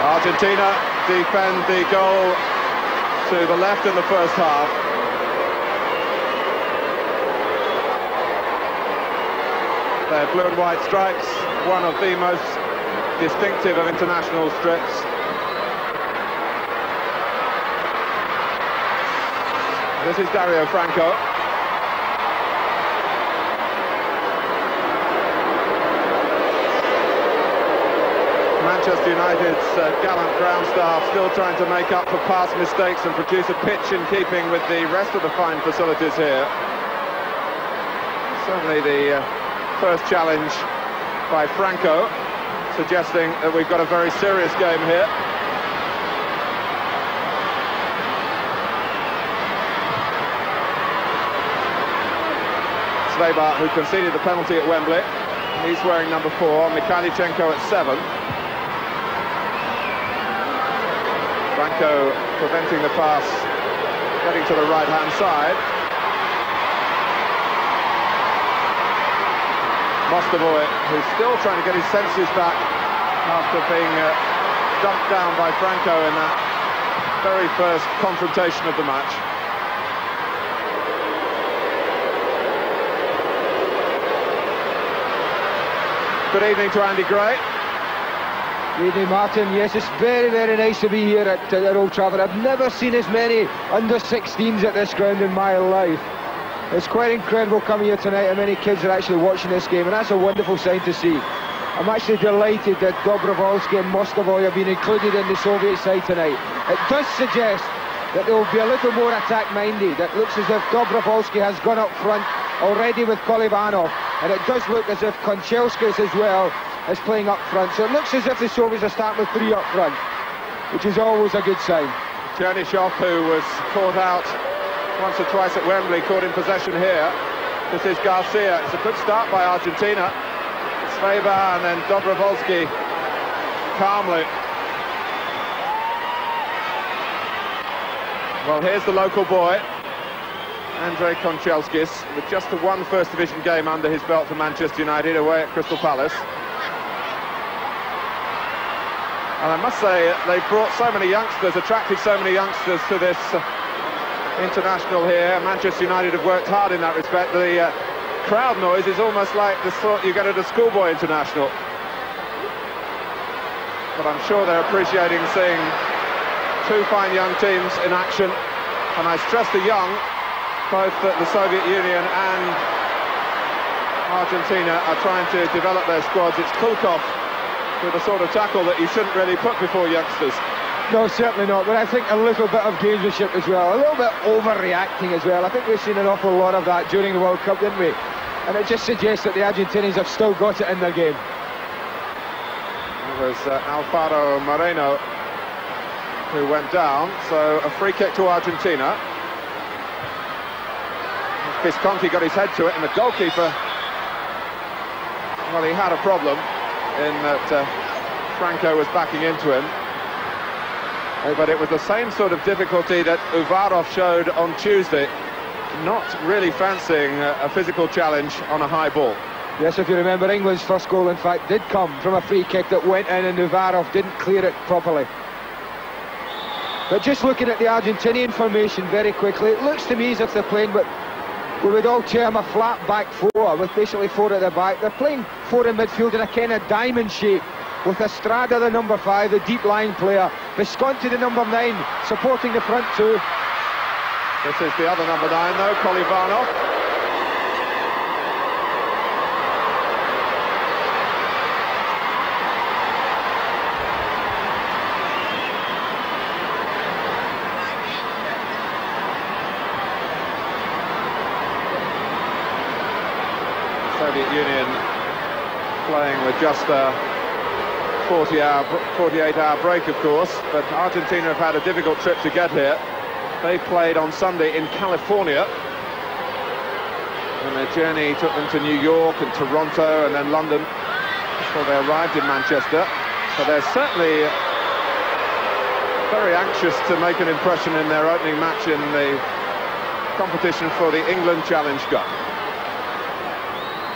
Argentina defend the goal to the left in the first half. Their blue and white stripes, one of the most distinctive of international strips. This is Dario Franco. Manchester United's gallant ground staff still trying to make up for past mistakes and produce a pitch in keeping with the rest of the fine facilities here. Certainly the first challenge by Franco, suggesting that we've got a very serious game here. Svebar, who conceded the penalty at Wembley, he's wearing number 4, Mikhailichenko at 7. Franco preventing the pass, getting to the right-hand side. Mostovoy, who's still trying to get his senses back after being dumped down by Franco in that very first confrontation of the match. Good evening to Andy Gray. Good evening, Martin. Yes, it's very, very nice to be here at Old Trafford. I've never seen as many under-16s at this ground in my life. It's quite incredible coming here tonight, how many kids are actually watching this game, and that's a wonderful sign to see. I'm actually delighted that Dobrovolsky and Mostovoy have been included in the Soviet side tonight. It does suggest that they will be a little more attack-minded. It looks as if Dobrovolsky has gone up front already with Kolivanov, and it does look as if Konchelskis as well is playing up front. So it looks as if the Soviets are starting with 3 up front, which is always a good sign. Chernyshov, who was caught out once or twice at Wembley, caught in possession here. This is Garcia. It's a good start by Argentina. Svebar and then Dobrovolsky calmly. Well, here's the local boy, Andrei Konchelskis, with just the 1 First Division game under his belt for Manchester United away at Crystal Palace. And I must say, they brought so many youngsters, attracted so many youngsters to this international here. Manchester United have worked hard in that respect. The crowd noise is almost like the sort you get at a schoolboy international. But I'm sure they're appreciating seeing 2 fine young teams in action. And I stress the young, both the Soviet Union and Argentina are trying to develop their squads. It's Kulkov with a sort of tackle that you shouldn't really put before youngsters. No, certainly not, but I think a little bit of gamesmanship as well, a little bit overreacting as well. I think we've seen an awful lot of that during the World Cup, didn't we? And it just suggests that the Argentinians have still got it in their game. It was Alfaro Moreno who went down, so a free kick to Argentina. Visconti got his head to it, and the goalkeeper, well, he had a problem in that Franco was backing into him. But it was the same sort of difficulty that Uvarov showed on Tuesday, not really fancying a physical challenge on a high ball. Yes, if you remember, England's first goal, in fact, did come from a free kick that went in and Uvarov didn't clear it properly. But just looking at the Argentinian formation very quickly, it looks to me as if they're playing what we would all term a flat back 4, with basically 4 at the back. They're playing 4 in midfield in a kind of diamond shape, with Estrada, the number 5, the deep line player, Visconti, the number 9, supporting the front 2. This is the other number 9, though, Kolivanov. Soviet Union playing with just a 48-hour break, of course, but Argentina have had a difficult trip to get here. They played on Sunday in California, and their journey took them to New York and Toronto and then London before they arrived in Manchester. So they're certainly very anxious to make an impression in their opening match in the competition for the England Challenge Cup.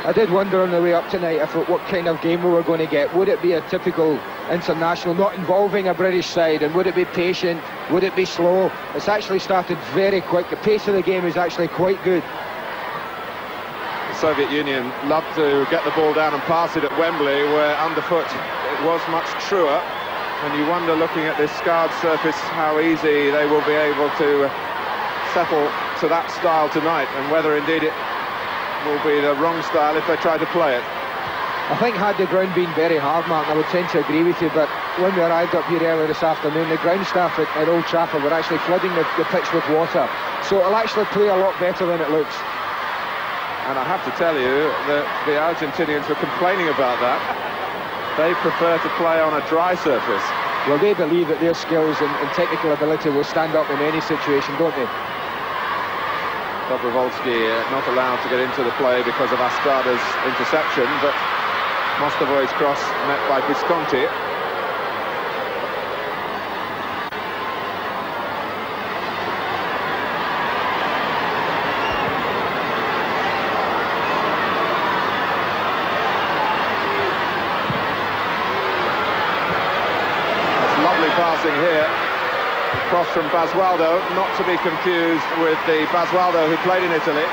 I did wonder on the way up tonight what kind of game we were going to get. Would it be a typical international, not involving a British side, and would it be patient? Would it be slow? It's actually started very quick. The pace of the game is actually quite good. The Soviet Union loved to get the ball down and pass it at Wembley, where underfoot it was much truer. And you wonder, looking at this scarred surface, how easy they will be able to settle to that style tonight, and whether indeed it will be the wrong style if they try to play it. I think had the ground been very hard, Martin, I would tend to agree with you, but when we arrived up here earlier this afternoon, the ground staff at Old Trafford were actually flooding the pitch with water, so it'll actually play a lot better than it looks. And I have to tell you that the Argentinians were complaining about that. They prefer to play on a dry surface. Well, they believe that their skills and technical ability will stand up in any situation, don't they? Dobrovolsky not allowed to get into the play because of Astrada's interception, but Mostovoy's cross met by Visconti. Passing here, cross from Basualdo, not to be confused with the Basualdo who played in Italy.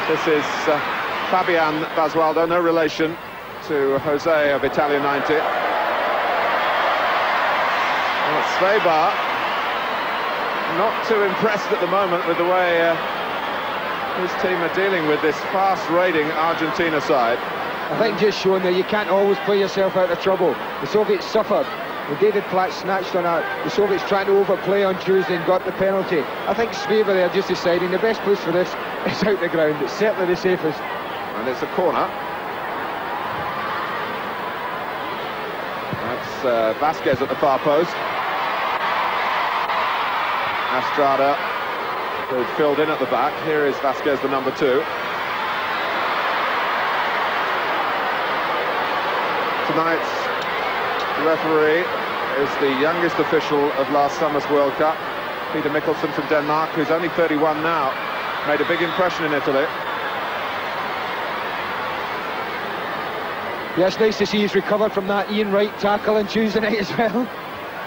This is Fabian Basualdo, no relation to Jose of Italia 90. Well, Svebar not too impressed at the moment with the way his team are dealing with this fast-raiding Argentina side. I think just showing that you can't always play yourself out of trouble. The Soviets suffered. When David Platt snatched on that, the Soviets trying to overplay on Tuesday and got the penalty. I think Svebar there just deciding the best place for this is out the ground. It's certainly the safest. And it's a corner. That's Vasquez at the far post. Astrada, who filled in at the back. Here is Vasquez, the number 2. Tonight's referee is the youngest official of last summer's World Cup, Peter Mikkelsen from Denmark, who's only 31 now. Made a big impression in Italy. Yeah, it's nice to see he's recovered from that Ian Wright tackle on Tuesday night as well.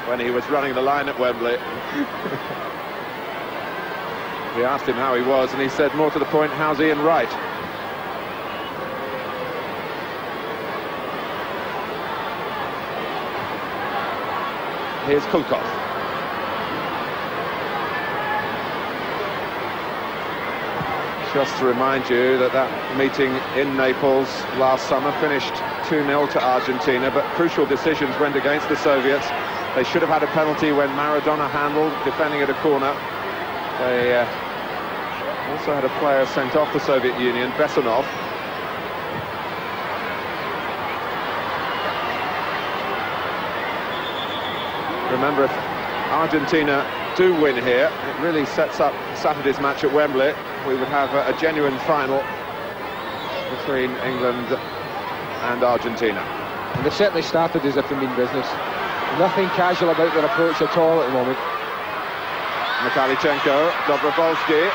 When he was running the line at Wembley. We asked him how he was, and he said, more to the point, how's Ian Wright? Here's Kulkov. Just to remind you that that meeting in Naples last summer finished 2-0 to Argentina, but crucial decisions went against the Soviets. They should have had a penalty when Maradona handled, defending at a corner. They also had a player sent off the Soviet Union, Besanov. Remember, if Argentina do win here, it really sets up Saturday's match at Wembley. We would have a genuine final between England and Argentina. And they've certainly started as if they mean business. Nothing casual about their approach at all at the moment. Mikhailchenko, Dobrovolsky.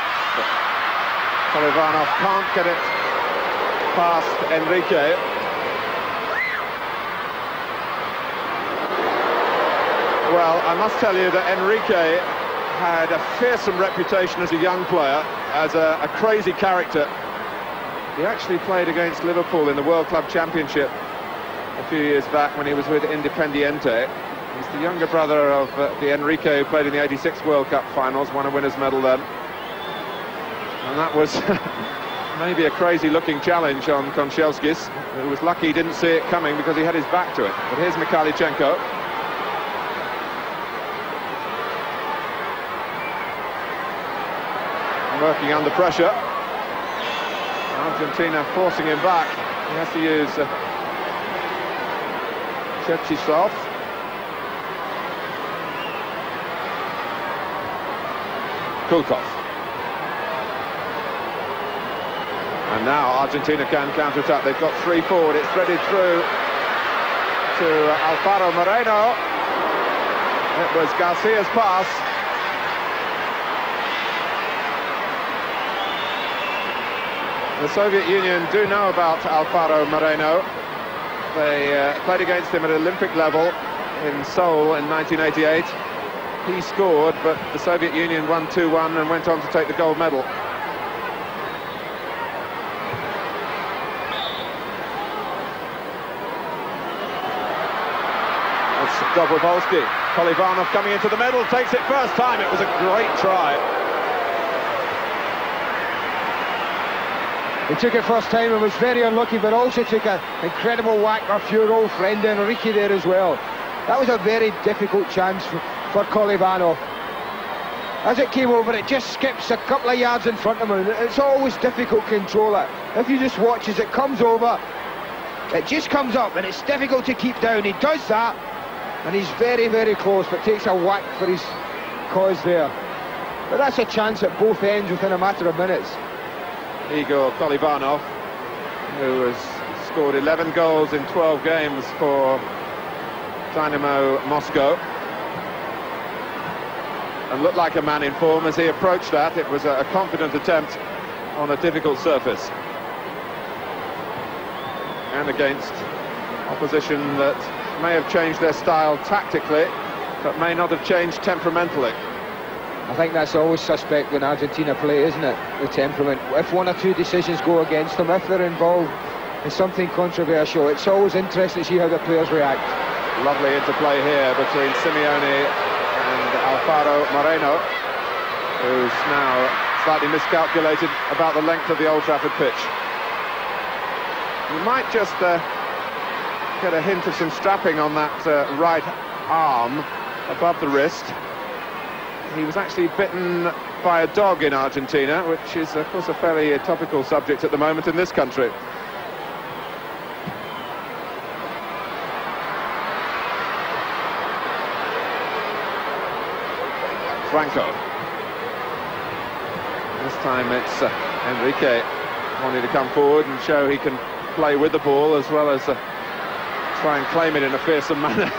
Polivanov can't get it past Enrique. Well, I must tell you that Enrique had a fearsome reputation as a young player, as a crazy character. He actually played against Liverpool in the World Club Championship a few years back when he was with Independiente. He's the younger brother of the Enrique who played in the '86 World Cup finals, won a winner's medal then. And that was maybe a crazy-looking challenge on Konchevskis, who was lucky he didn't see it coming because he had his back to it. But here's Mikhailchenko. Working under pressure. Argentina forcing him back. He has to use Cherchisov. Kulkov. And now Argentina can counter-attack. They've got 3 forward. It's threaded through to Alfaro Moreno. It was Garcia's pass. The Soviet Union do know about Alfaro Moreno. They played against him at Olympic level in Seoul in 1988. He scored, but the Soviet Union won 2-1 and went on to take the gold medal. That's Dobrovolsky. Kolivanov coming into the middle, takes it first time. It was a great try. He took it first time and was very unlucky, but also took an incredible whack off your old friend Enrique there as well. That was a very difficult chance for Kolivanov. As it came over, it just skips a couple of yards in front of him. It's always difficult to control it. If you just watch as it comes over, it just comes up, and it's difficult to keep down. He does that, and he's very, very close, but takes a whack for his cause there. But that's a chance at both ends within a matter of minutes. Igor Kolivanov, who has scored 11 goals in 12 games for Dynamo Moscow, and looked like a man in form as he approached that. It was a confident attempt on a difficult surface, and against opposition that may have changed their style tactically, but may not have changed temperamentally. I think that's always suspect when Argentina play, isn't it? The temperament. If one or two decisions go against them, if they're involved in something controversial, it's always interesting to see how the players react. Lovely interplay here between Simeone and Alfaro Moreno, who's now slightly miscalculated about the length of the Old Trafford pitch. You might just get a hint of some strapping on that right arm above the wrist. He was actually bitten by a dog in Argentina, which is, of course, a fairly topical subject at the moment in this country. Franco. This time it's Enrique wanting to come forward and show he can play with the ball as well as try and claim it in a fearsome manner.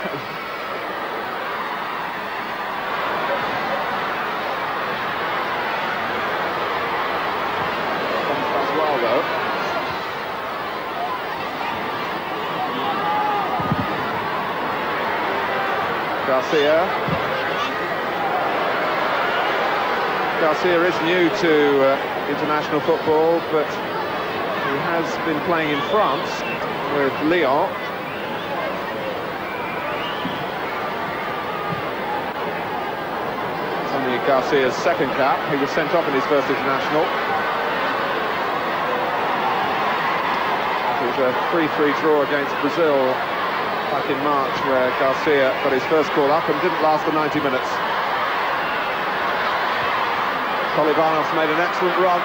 Garcia is new to international football, but he has been playing in France with Lyon. It's only Garcia's second cap. He was sent off in his first international. It was a 3-3 draw against Brazil back in March, where Garcia got his first call up and didn't last the 90 minutes. Kolivanov's made an excellent run.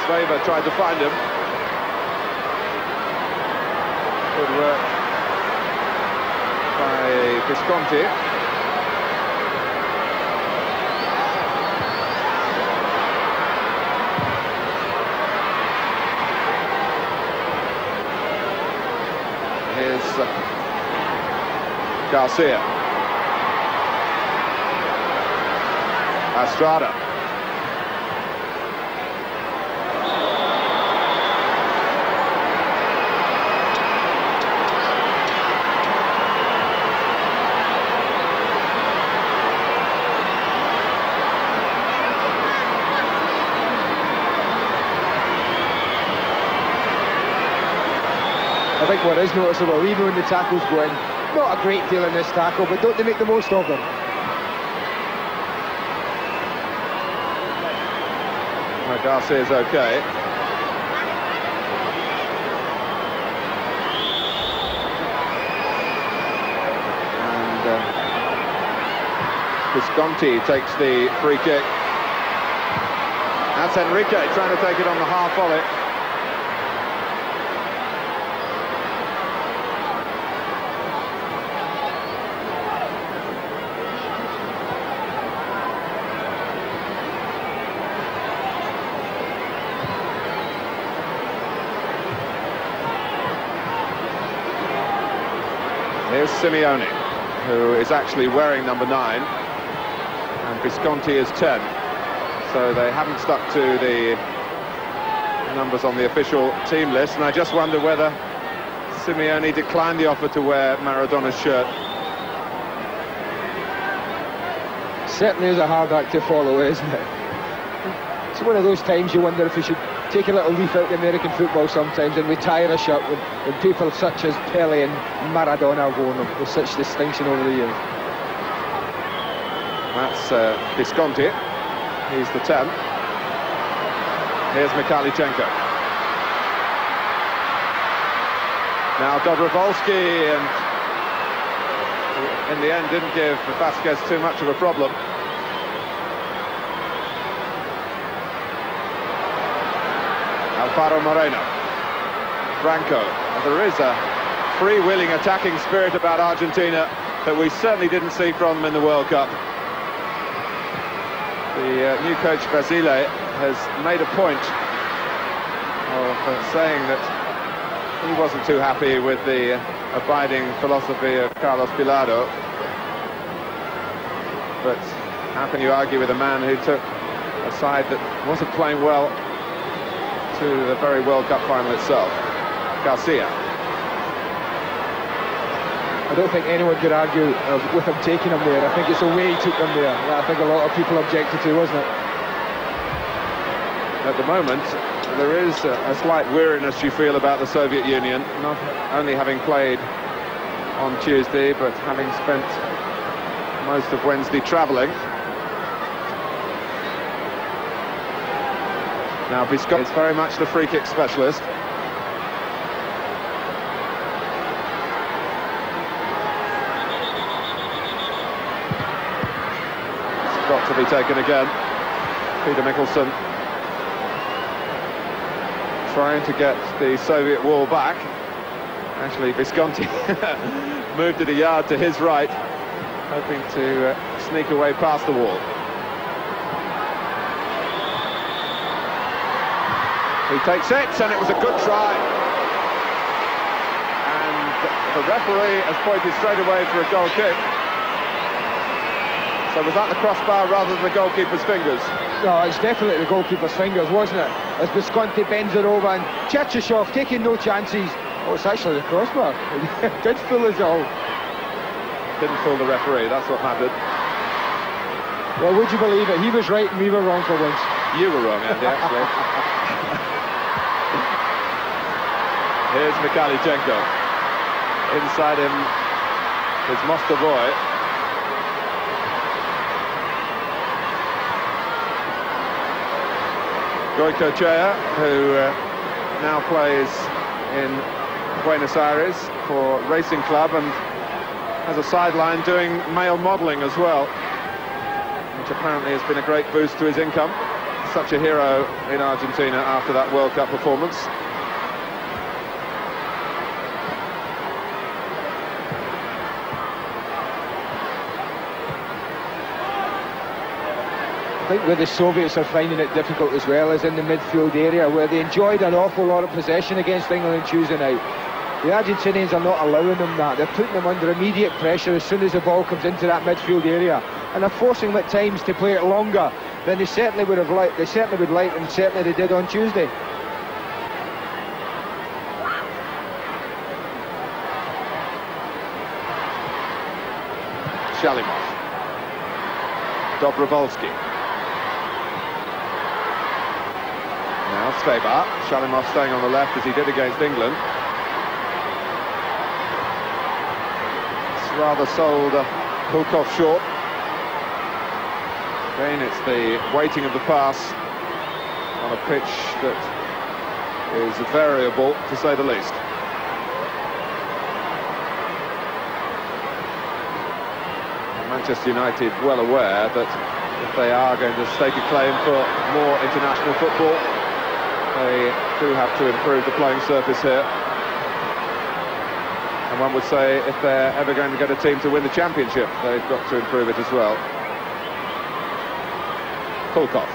Sveva tried to find him. Good work by Visconti. Here's Garcia. Estrada. I think what is noticeable, even when the tackles go in, not a great deal in this tackle, but don't they make the most of them? Garcia's okay. And Visconti takes the free kick. That's Enrique trying to take it on the half volley. Here's Simeone, who is actually wearing number 9, and Visconti is 10. So they haven't stuck to the numbers on the official team list, and I just wonder whether Simeone declined the offer to wear Maradona's shirt. Certainly is a hard act to follow, isn't it? It's one of those times you wonder if we should take a little leaf out of American football sometimes and retire a shirt when people such as Pele and Maradona have worn them with such distinction over the years. That's Visconti. He's the 10. Here's Mikhailichenko. Now Dobrovolsky, and in the end didn't give Vasquez too much of a problem. Alvaro Moreno. Franco. And there is a free-wheeling attacking spirit about Argentina that we certainly didn't see from them in the World Cup. The new coach Basile has made a point of saying that he wasn't too happy with the abiding philosophy of Carlos Bilardo. But how can you argue with a man who took a side that wasn't playing well to the very World Cup final itself? Garcia. I don't think anyone could argue with him taking him there. I think it's the way he took them there that I think a lot of people objected to, wasn't it? At the moment, there is a slight weariness you feel about the Soviet Union, not only having played on Tuesday, but having spent most of Wednesday travelling. Now Visconti is very much the free kick specialist. It's got to be taken again. Peter Mickelson trying to get the Soviet wall back. Actually, Visconti moved it a yard to his right, hoping to sneak away past the wall. He takes it, and it was a good try. And the referee has pointed straight away for a goal kick. So was that the crossbar rather than the goalkeeper's fingers? No, it's definitely the goalkeeper's fingers, wasn't it? As Visconti bends it over, and Cherchesov taking no chances. Oh, it's actually the crossbar. It did fool us all. Didn't fool the referee, that's what mattered. Well, would you believe it? He was right and we were wrong for once. You were wrong, Andy, actually. Here's Mikhailichenko. Inside him is Mostovoy. Goycochea, who now plays in Buenos Aires for Racing Club and has a sideline doing male modelling as well, which apparently has been a great boost to his income. Such a hero in Argentina after that World Cup performance. I think where the Soviets are finding it difficult as well is in the midfield area, where they enjoyed an awful lot of possession against England on Tuesday night. The Argentinians are not allowing them that. They're putting them under immediate pressure as soon as the ball comes into that midfield area, and are forcing them at times to play it longer than they certainly would have liked. They certainly would like, and certainly they did on Tuesday. Shalimov. Dobrovolsky. Now Svebar. Shalimov staying on the left as he did against England. It's rather sold Kulkov short. Again, it's the weighting of the pass on a pitch that is variable, to say the least. Manchester United well aware that if they are going to stake a claim for more international football, they do have to improve the playing surface here. And one would say if they're ever going to get a team to win the championship, they've got to improve it as well. Kulkov.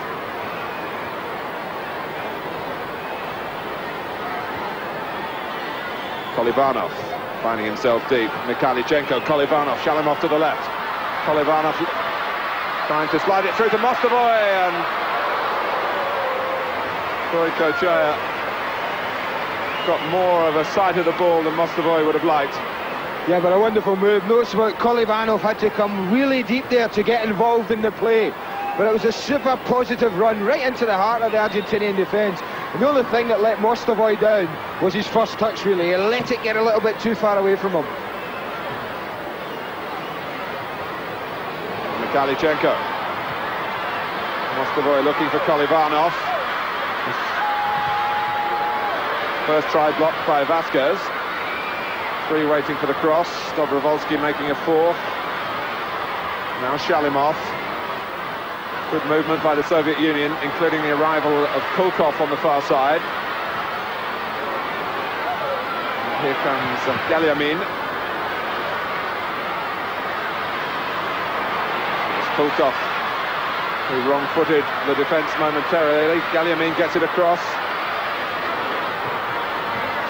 Kolivanov finding himself deep. Mikhailichenko, Kolivanov, Shalimov to the left. Kolivanov trying to slide it through to Mostovoy, and Koikochea got more of a sight of the ball than Mostovoy would have liked. Yeah, but a wonderful move. Notice what Kolivanov had to come really deep there to get involved in the play. But it was a super positive run right into the heart of the Argentinian defence. And the only thing that let Mostovoy down was his first touch, really. He let it get a little bit too far away from him. Mikalichenko. Mostovoy looking for Kolivanov. First try blocked by Vasquez. Three waiting for the cross. Dobrovolsky making a fourth. Now Shalimov. Good movement by the Soviet Union, including the arrival of Kulkov on the far side. And here comes Galyamin. It's Kulkov who wrong-footed the defence momentarily. Galyamin gets it across.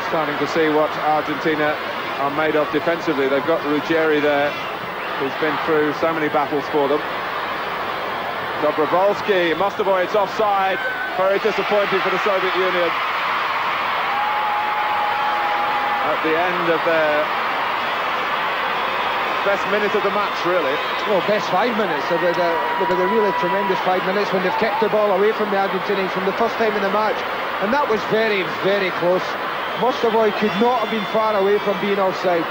Starting to see what Argentina are made of defensively. They've got Ruggieri there, who's been through so many battles for them. Dobrovolsky, Mostovoy, it's offside. Very disappointing for the Soviet Union. At the end of their best minute of the match, really. Well, best 5 minutes. They were a really tremendous 5 minutes when they've kept the ball away from the Argentinians from the first time in the match. And that was very, very close. Mostovoy could not have been far away from being offside.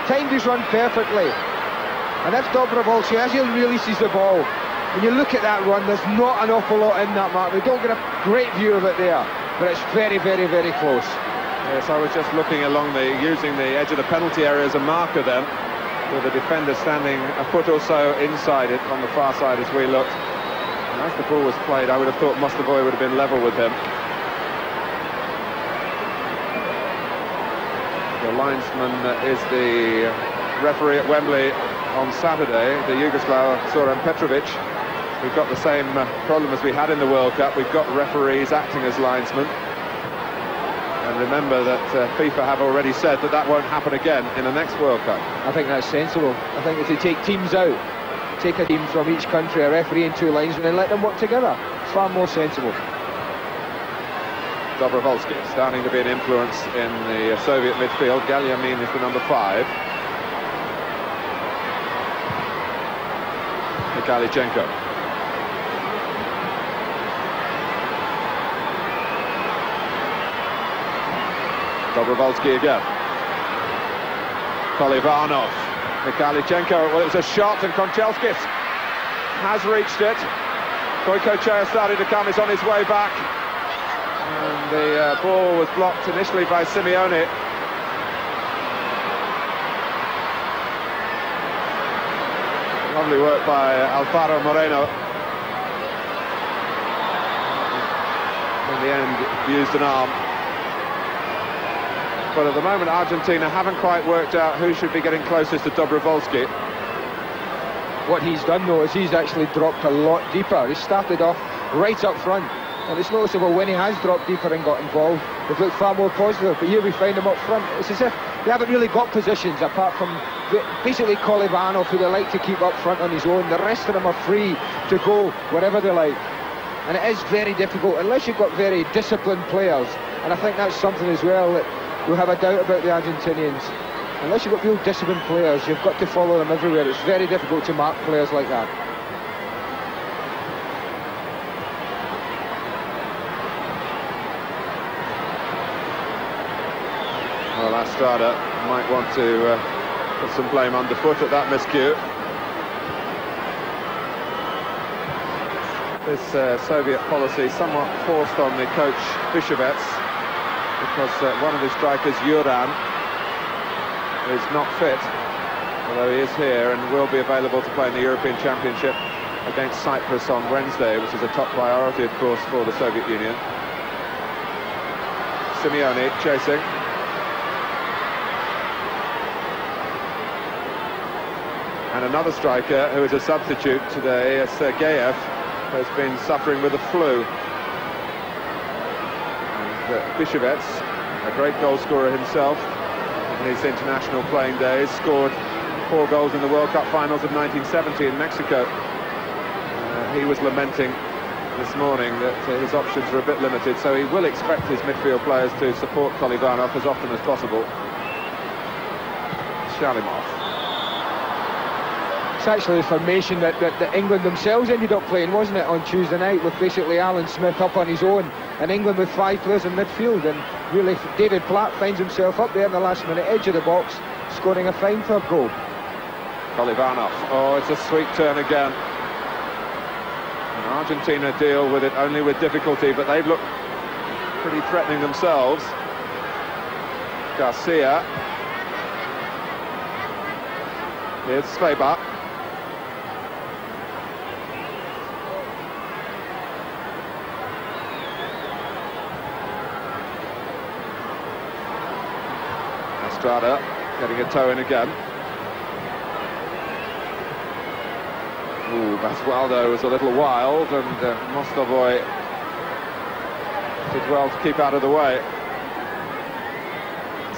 Timed his run perfectly. And if Dobrovolsky, as he releases the ball, when you look at that run, there's not an awful lot in that mark. We don't get a great view of it there, but it's very, very, very close. Yes, I was just looking along using the edge of the penalty area as a marker then, with the defender standing a foot or so inside it on the far side as we looked. And as the ball was played, I would have thought Mostovoy would have been level with him. The linesman is the referee at Wembley on Saturday, the Yugoslav Zoran Petrovic. We've got the same problem as we had in the World Cup. We've got referees acting as linesmen. And remember that FIFA have already said that that won't happen again in the next World Cup. I think that's sensible. I think if they take teams out, take a team from each country, a referee and two linesmen, and let them work together, it's far more sensible. Dobrovolsky starting to be an influence in the Soviet midfield. Galyamin is the number 5. Mikalichenko. Dobrovolsky again. Kolivanov. Mikalichenko. Well, it was a shot, and Konchelskis has reached it. Koikochea started to come. He's on his way back. And the ball was blocked initially by Simeone. Lovely work by Alfaro Moreno. In the end, used an arm. But at the moment, Argentina haven't quite worked out who should be getting closest to Dobrovolsky. What he's done, though, is he's actually dropped a lot deeper. He started off right up front. And it's noticeable when he has dropped deeper and got involved, they've looked far more positive. But here we find him up front. It's as if they haven't really got positions apart from basically Kolivanov, who they like to keep up front on his own. The rest of them are free to go wherever they like. And it is very difficult unless you've got very disciplined players. And I think that's something as well that we'll have a doubt about the Argentinians. Unless you've got real disciplined players, you've got to follow them everywhere. It's very difficult to mark players like that. Well, Astrada might want to put some blame underfoot at that miscue. This Soviet policy somewhat forced on the coach Bishevets, because one of his strikers, Yuran, is not fit, although he is here and will be available to play in the European Championship against Cyprus on Wednesday, which is a top priority, of course, for the Soviet Union. Simeone chasing. And another striker who is a substitute today, Sergeyev, has been suffering with the flu. And Bishevets, a great goal scorer himself in his international playing days, scored 4 goals in the World Cup finals of 1970 in Mexico. He was lamenting this morning that his options are a bit limited, so he will expect his midfield players to support Kolivanov as often as possible. Shalimov. It's actually a formation that England themselves ended up playing, wasn't it, on Tuesday night, with basically Alan Smith up on his own, and England with 5 players in midfield, and really David Platt finds himself up there in the last minute, edge of the box, scoring a fine third goal. Kolivanov, oh, it's a sweet turn again. And Argentina deal with it only with difficulty, but they've looked pretty threatening themselves. Garcia. Here's Sveber. Estrada getting a toe in again. Ooh, Basualdo was a little wild, and Mostovoy did well to keep out of the way.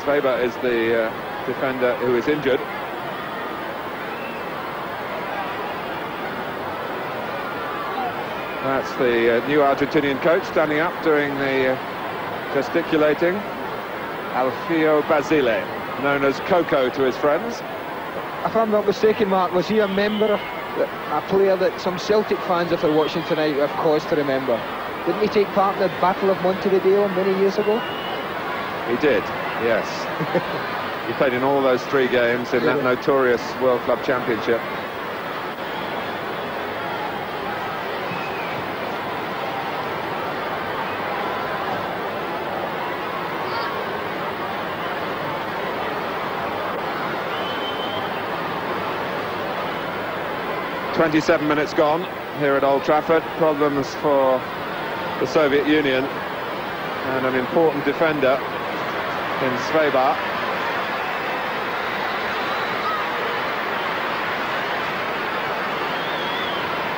Sveber is the defender who is injured. That's the new Argentinian coach standing up, doing the gesticulating. Alfio Basile, known as Coco to his friends. If I'm not mistaken, Mark, was he a member, a player that some Celtic fans, if they're watching tonight, have cause to remember? Didn't he take part in the Battle of Montevideo many years ago? He did, yes. He played in all those 3 games in that notorious World Club Championship. "27 minutes gone here at Old Trafford. Problems for the Soviet Union, and an important defender in Sveber.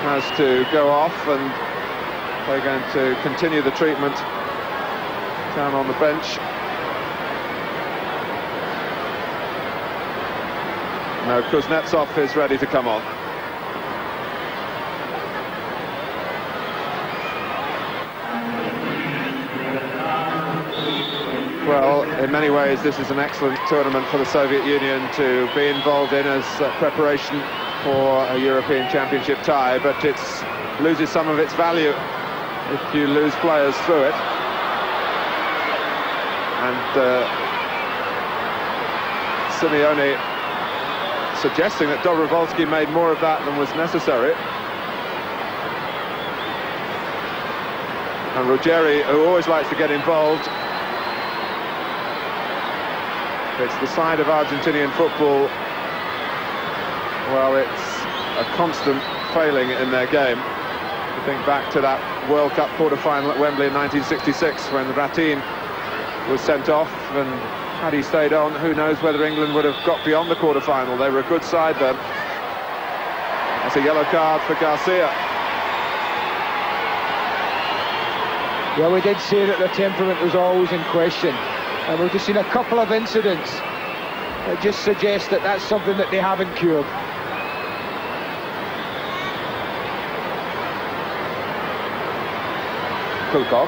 Has to go off, and they're going to continue the treatment down on the bench. No, Kuznetsov is ready to come on. Well, in many ways, this is an excellent tournament for the Soviet Union to be involved in as preparation for a European Championship tie, but it loses some of its value if you lose players through it. And Simeone suggesting that Dobrovolsky made more of that than was necessary. And Ruggeri, who always likes to get involved. It's the side of Argentinian football, well, it's a constant failing in their game. You think back to that World Cup quarter-final at Wembley in 1966 when Ratin was sent off, and had he stayed on, who knows whether England would have got beyond the quarter-final. They were a good side then. That's a yellow card for Garcia. Well, we did say that their temperament was always in question. And we've just seen a couple of incidents that just suggest that that's something that they haven't cured. Kulkov.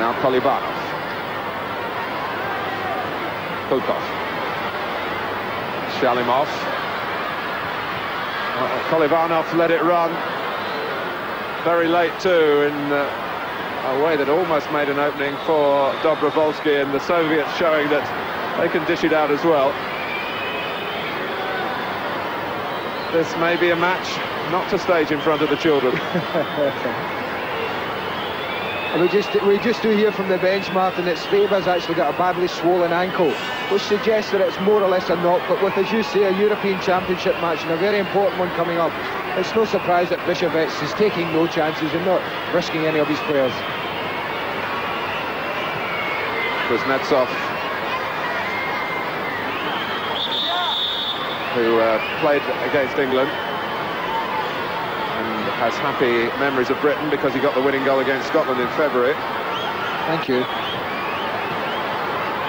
Now Kolivanov. Kulkov. Shalimov. Kolivanov let it run. Very late too, in a way that almost made an opening for Dobrovolsky, and the Soviets showing that they can dish it out as well. This may be a match not to stage in front of the children. We just do hear from the bench, Martin, that Sveber's actually got a badly swollen ankle, which suggests that it's more or less a knock, but with, as you say, a European Championship match and a very important one coming up, it's no surprise that Bishevets is taking no chances and not risking any of his players. Kuznetsov, who played against England and has happy memories of Britain because he got the winning goal against Scotland in February. Thank you.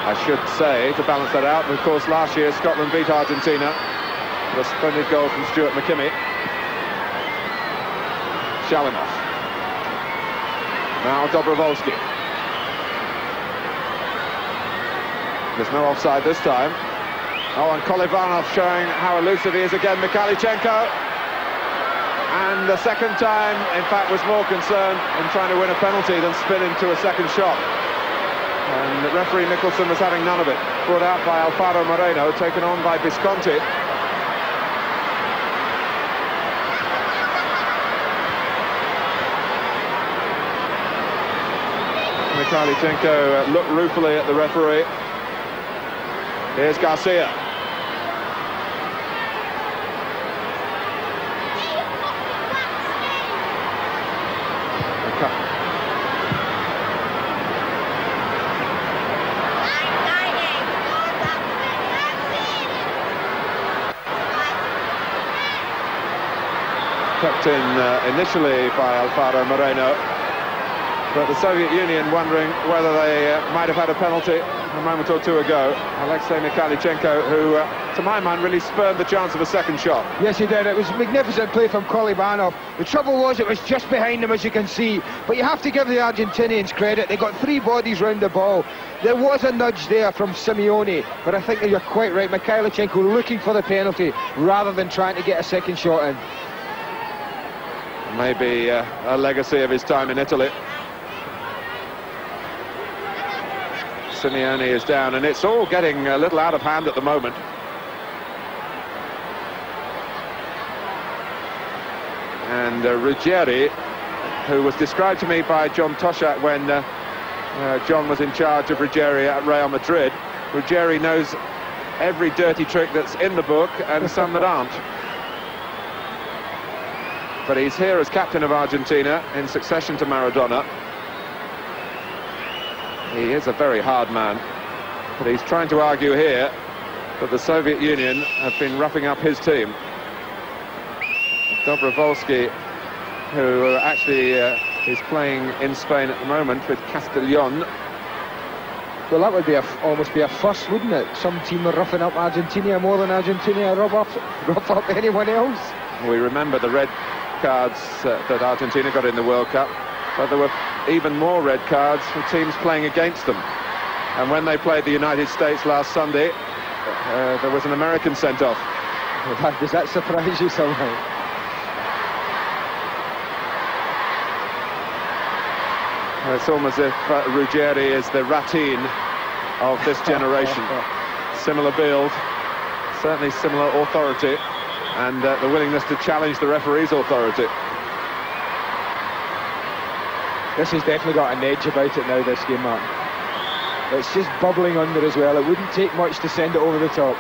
I should say, to balance that out. And of course, last year Scotland beat Argentina. A splendid goal from Stuart McKimmie. Shalimov. Now Dobrovolsky. There's no offside this time. Oh, and Kolivanov showing how elusive he is again. Mikhailchenko. And the second time, in fact, was more concerned in trying to win a penalty than spin into a second shot. And referee Nicholson was having none of it. Brought out by Alfaro Moreno, taken on by Visconti. Mikhailchenko looked ruefully at the referee. Here's Garcia. Kept in initially by Alfaro Moreno, but the Soviet Union wondering whether they might have had a penalty a moment or two ago. Alexei Mikhailchenko, who, to my mind, really spurned the chance of a second shot. Yes, he did. It was a magnificent play from Kolivanov. The trouble was it was just behind him, as you can see. But you have to give the Argentinians credit. They got three bodies round the ball. There was a nudge there from Simeone, but I think that you're quite right. Mikhailchenko looking for the penalty rather than trying to get a second shot in. Maybe a legacy of his time in Italy. Simeone is down, and it's all getting a little out of hand at the moment. And Ruggieri, who was described to me by John Toshak when John was in charge of Ruggieri at Real Madrid, Ruggieri knows every dirty trick that's in the book and some that aren't. But he's here as captain of Argentina in succession to Maradona. He is a very hard man, but he's trying to argue here that the Soviet Union have been roughing up his team. Dobrovolsky, who actually is playing in Spain at the moment with Castellón. Well, that would be almost be a first, wouldn't it? Some team are roughing up Argentina more than Argentina rough up anyone else. We remember the red cards that Argentina got in the World Cup, but there were even more red cards for teams playing against them. And when they played the United States last Sunday, there was an American sent off. Does that surprise you somehow? It's almost as if Ruggieri is the Ratin of this generation. Similar build, certainly similar authority, and the willingness to challenge the referee's authority. This has definitely got an edge about it now, this game, Martin. It's just bubbling under as well. It wouldn't take much to send it over the top.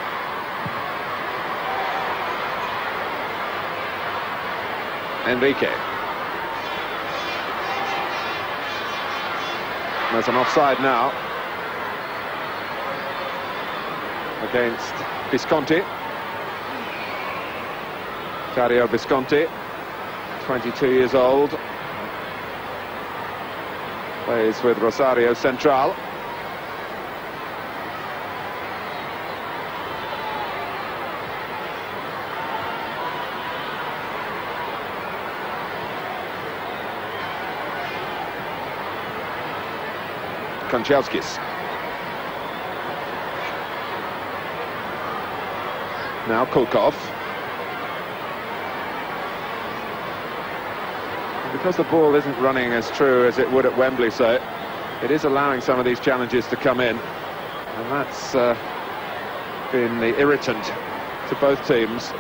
Enrique. There's an offside now against Visconti. Dario Visconti, 22 years old, plays with Rosario Central. Konchevskis. Now Kulkov. Because the ball isn't running as true as it would at Wembley, so it is allowing some of these challenges to come in, and that's been the irritant to both teams.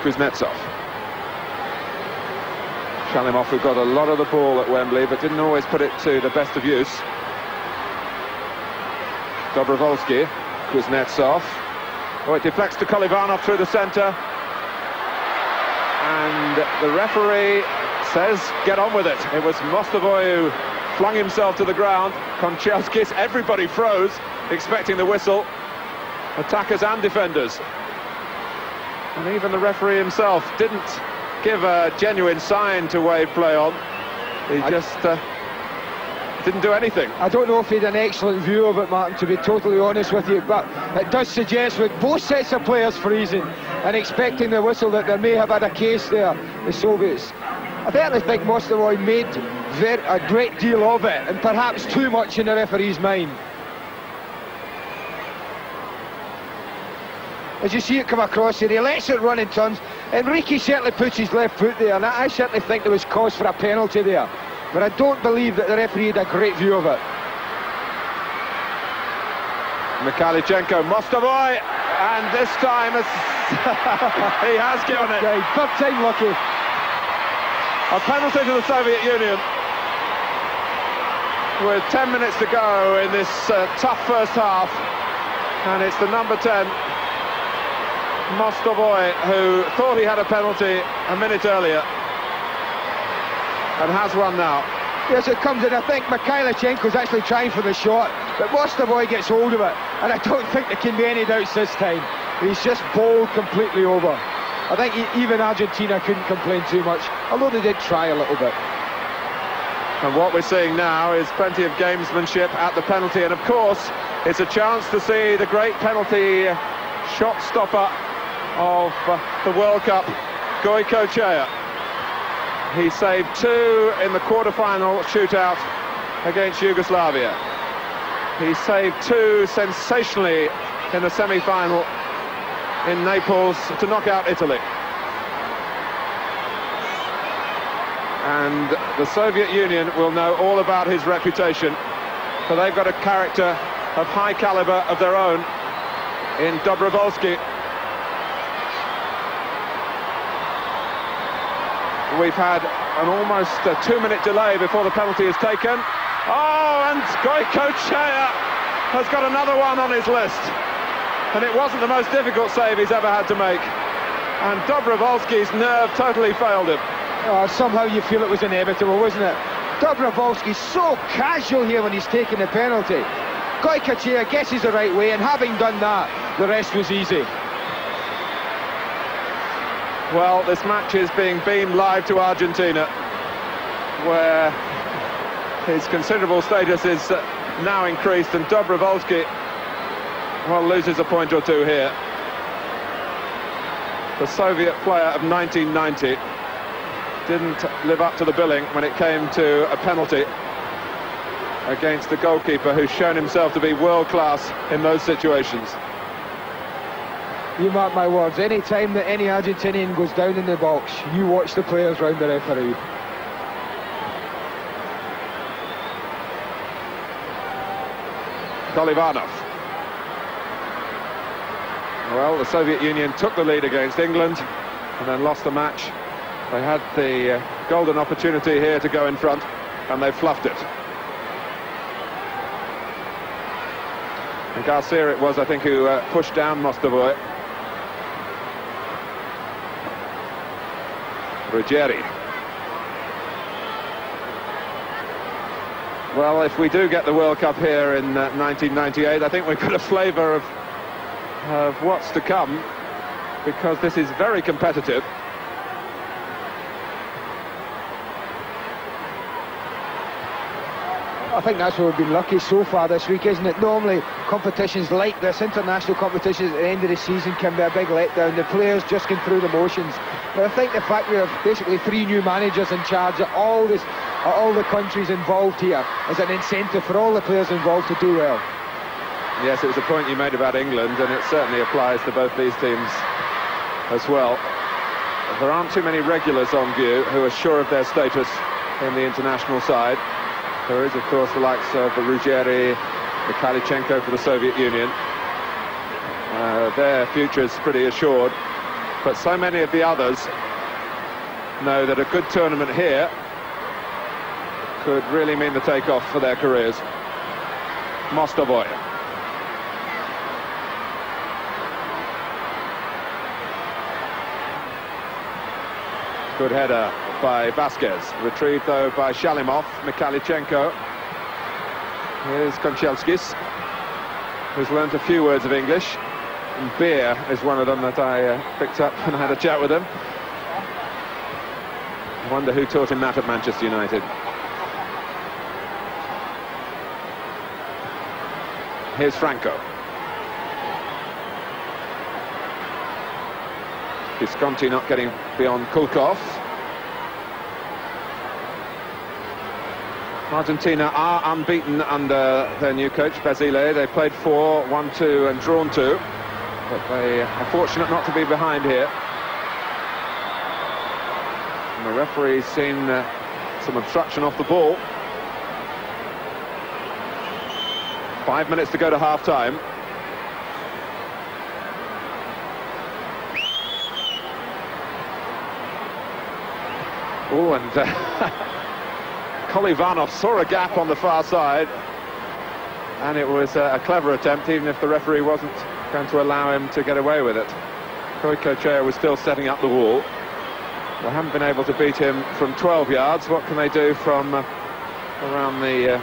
Kuznetsov. Shalimov, who got a lot of the ball at Wembley, but didn't always put it to the best of use. Dobrovolsky, Kuznetsov. Oh, it deflects to Kolivanov through the centre. And the referee says, get on with it. It was Mostovoy who flung himself to the ground. Konchevskis, everybody froze, expecting the whistle. Attackers and defenders. And even the referee himself didn't give a genuine sign to wave play on. He just didn't do anything. I don't know if he had an excellent view of it, Martin, to be totally honest with you, but it does suggest with both sets of players freezing and expecting the whistle that they may have had a case there, the Soviets. I certainly think Mostovoy made a great deal of it, and perhaps too much in the referee's mind. As you see it come across here, he lets it run in turns. Enrique certainly puts his left foot there, and I certainly think there was cause for a penalty there. But I don't believe that the referee had a great view of it. Mikhailchenko, Mostovoy, and this time he has given it. Okay, third time lucky. A penalty to the Soviet Union with 10 minutes to go in this tough first half, and it's the number 10, Mostovoy, who thought he had a penalty a minute earlier and has one now. Yes, it comes in. I think Mikhailchenko's actually trying for the shot, but Mostovoy gets hold of it, and I don't think there can be any doubts this time. He's just bowled completely over. I think even Argentina couldn't complain too much, although they did try a little bit. And what we're seeing now is plenty of gamesmanship at the penalty, and of course it's a chance to see the great penalty shot stopper of the World Cup, Goicoechea. He saved 2 in the quarter-final shootout against Yugoslavia. He saved 2 sensationally in the semi-final in Naples to knock out Italy. And the Soviet Union will know all about his reputation, for they've got a character of high caliber of their own in Dobrovolsky. We've had an almost 2-minute delay before the penalty is taken. Oh, and Goicoechea has got another one on his list. And it wasn't the most difficult save he's ever had to make. And Dobrovolsky's nerve totally failed him. Oh, somehow you feel it was inevitable, wasn't it? Dobrovolsky's so casual here when he's taking the penalty. Goicoechea guesses the right way, and having done that, the rest was easy. Well, this match is being beamed live to Argentina, where his considerable status is now increased, and Dobrovolsky, well, loses a point or two here. The Soviet player of 1990 didn't live up to the billing when it came to a penalty against the goalkeeper, who's shown himself to be world-class in those situations. You mark my words, any time that any Argentinian goes down in the box, you watch the players round the referee. Golivanov. Well, the Soviet Union took the lead against England and then lost the match. They had the golden opportunity here to go in front, and they fluffed it. And Garcia it was, I think, who pushed down Mostovoy. Ruggieri. Well, if we do get the World Cup here in 1998, I think we've got a flavour of what's to come, because this is very competitive. I think that's where we've been lucky so far this week, isn't it? Normally, competitions like this, international competitions at the end of the season, can be a big letdown. The players just get through the motions. But I think the fact we have basically 3 new managers in charge of all the countries involved here is an incentive for all the players involved to do well. Yes, it was a point you made about England, and it certainly applies to both these teams as well. There aren't too many regulars on view who are sure of their status in the international side. There is, of course, the likes of Ruggieri, Mikhailchenko for the Soviet Union. Their future is pretty assured. But so many of the others know that a good tournament here could really mean the takeoff for their careers. Mostovoy. Good header by Vasquez, retrieved though by Shalimov. Mikhailchenko. Here's Konchelskis, who's learnt a few words of English, and beer is one of them that I picked up when I had a chat with him. I wonder who taught him that at Manchester United. Here's Franco. Visconti not getting beyond Kulkov. Argentina are unbeaten under their new coach, Basile. They played 4, 1-2 and drawn 2. But they are fortunate not to be behind here. And the referee's seen some obstruction off the ball. 5 minutes to go to half-time. Oh, and Kolivanov saw a gap on the far side, and it was a clever attempt, even if the referee wasn't going to allow him to get away with it. Koikochea was still setting up the wall. They haven't been able to beat him from 12 yards. What can they do from around the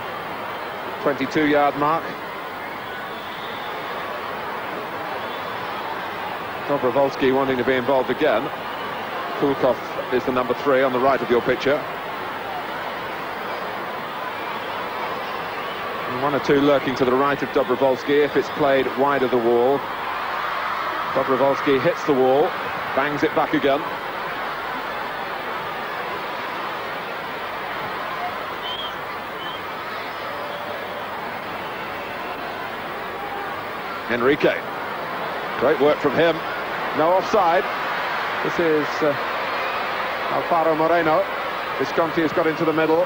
22-yard mark? Dobrovolsky wanting to be involved again. Kulkov is the number 3 on the right of your picture. And 1 or 2 lurking to the right of Dobrovolsky if it's played wide of the wall. Dobrovolsky hits the wall, bangs it back again. Enrique. Great work from him. No offside. This is Alfaro Moreno. Visconti has got into the middle.